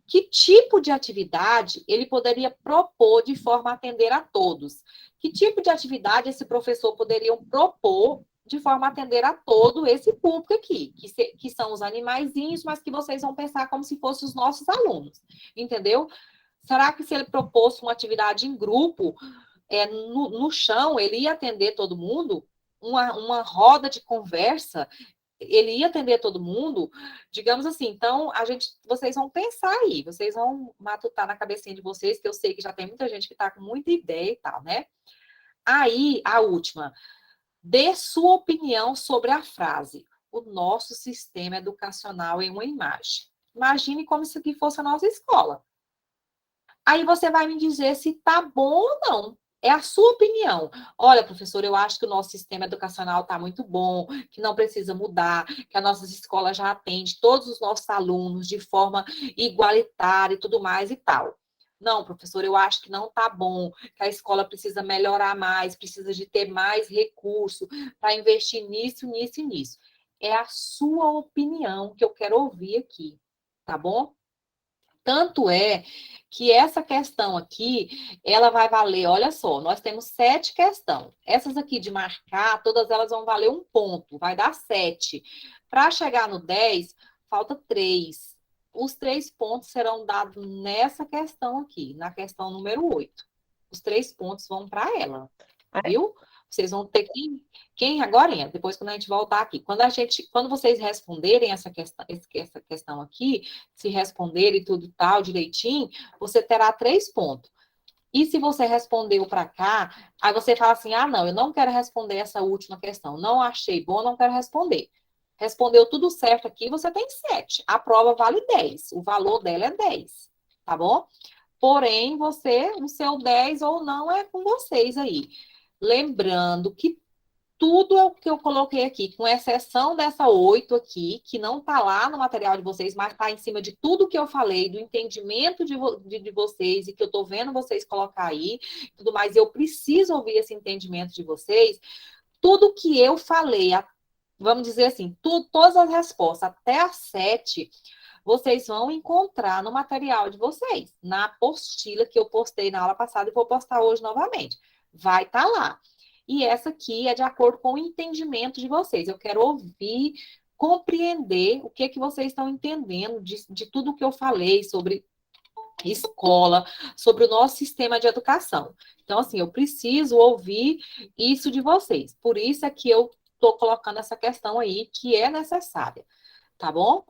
Que tipo de atividade ele poderia propor de forma a atender a todos? Que tipo de atividade esse professor poderia propor de forma a atender a todo esse público aqui, que são os animaizinhos, mas que vocês vão pensar como se fossem os nossos alunos, entendeu? Será que se ele propôs uma atividade em grupo, no chão, ele ia atender todo mundo? Uma roda de conversa, ele ia atender todo mundo? Digamos assim, então, vocês vão pensar aí, vocês vão matutar na cabecinha de vocês, que eu sei que já tem muita gente que está com muita ideia e tal, né? Aí, a última. Dê sua opinião sobre a frase, o nosso sistema educacional em uma imagem. Imagine como se aqui fosse a nossa escola. Aí você vai me dizer se tá bom ou não. É a sua opinião. Olha, professor, eu acho que o nosso sistema educacional está muito bom, que não precisa mudar, que a nossa escola já atende todos os nossos alunos de forma igualitária e tudo mais e tal. Não, professor, eu acho que não está bom, que a escola precisa melhorar mais, precisa de ter mais recurso para investir nisso, nisso e nisso. É a sua opinião que eu quero ouvir aqui, tá bom? Tanto é que essa questão aqui, ela vai valer, olha só, nós temos 7 questões. Essas aqui de marcar, todas elas vão valer 1 ponto, vai dar 7. Para chegar no 10, falta 3. Os 3 pontos serão dados nessa questão aqui, na questão número 8. Os 3 pontos vão para ela, viu? Vocês vão ter quem agora, depois quando a gente voltar aqui, quando vocês responderem essa questão aqui, se responderem tudo tal direitinho, você terá 3 pontos. E se você respondeu para cá, aí você fala assim, não, eu não quero responder essa última questão, não achei bom, não quero responder. Respondeu tudo certo aqui, você tem 7. A prova vale 10, o valor dela é 10, tá bom? Porém, o seu 10 ou não é com vocês aí. Lembrando que tudo é o que eu coloquei aqui, com exceção dessa 8 aqui, que não está lá no material de vocês, mas está em cima de tudo que eu falei, do entendimento de vocês, e que eu estou vendo vocês colocar aí, tudo mais, eu preciso ouvir esse entendimento de vocês. Tudo que eu falei, vamos dizer assim, todas as respostas, até as 7, vocês vão encontrar no material de vocês, na apostila que eu postei na aula passada e vou postar hoje novamente. Vai estar lá. E essa aqui é de acordo com o entendimento de vocês. Eu quero ouvir, compreender o que vocês estão entendendo de tudo que eu falei sobre escola, sobre o nosso sistema de educação. Então, assim, eu preciso ouvir isso de vocês. Por isso é que eu estou colocando essa questão aí, que é necessária. Tá bom?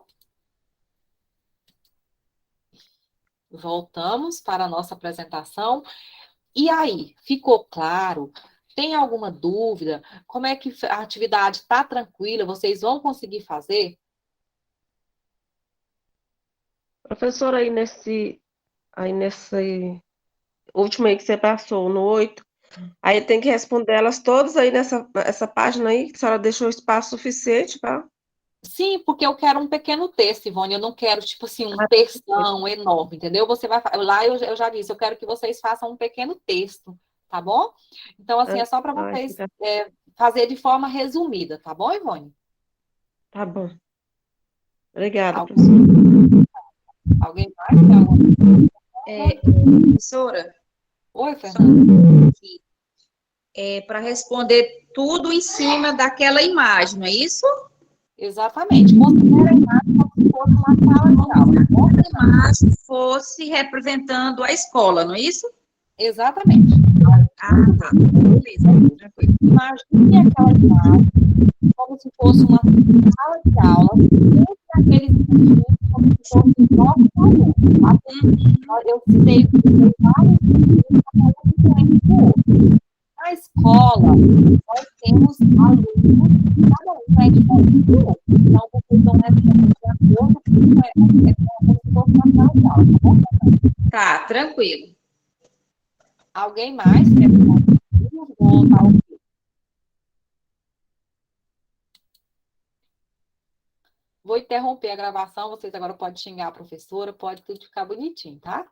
Voltamos para a nossa apresentação. E aí, ficou claro? Tem alguma dúvida? Como é que a atividade está tranquila? Vocês vão conseguir fazer? Professora, aí nesse último aí que você passou, no 8, aí tem que responder elas todas aí essa página aí, que a senhora deixou espaço suficiente, tá? Sim, porque eu quero um pequeno texto, Ivone. Eu não quero, tipo assim, um textão enorme, entendeu? Você vai lá, eu já disse, eu quero que vocês façam um pequeno texto, tá bom? Então, assim, é só para vocês fazer de forma resumida, tá bom, Ivone? Tá bom. Obrigada, Alguém professora. mais? Tem alguma... Professora, Oi, só Fernanda. aqui, para responder tudo em cima daquela imagem, não é isso? Exatamente. Considera a imagem como se fosse uma sala de aula. Como se a imagem fosse representando a escola, não é isso? Exatamente. Tá. Beleza, tranquilo. Imagine aquela imagem como se fosse uma sala de aula, entre aqueles meninos, como se fosse o nosso aluno. Tá? Eu citei vários meninos cada um diferente do outro. Na escola, nós temos alunos, cada um é diferente do outro. Então, vocês vão responder de acordo com como se fosse uma sala de aula, tá bom? Tá, tranquilo. Alguém mais quer falar? Vou interromper a gravação, vocês agora podem xingar a professora, pode tudo ficar bonitinho, tá?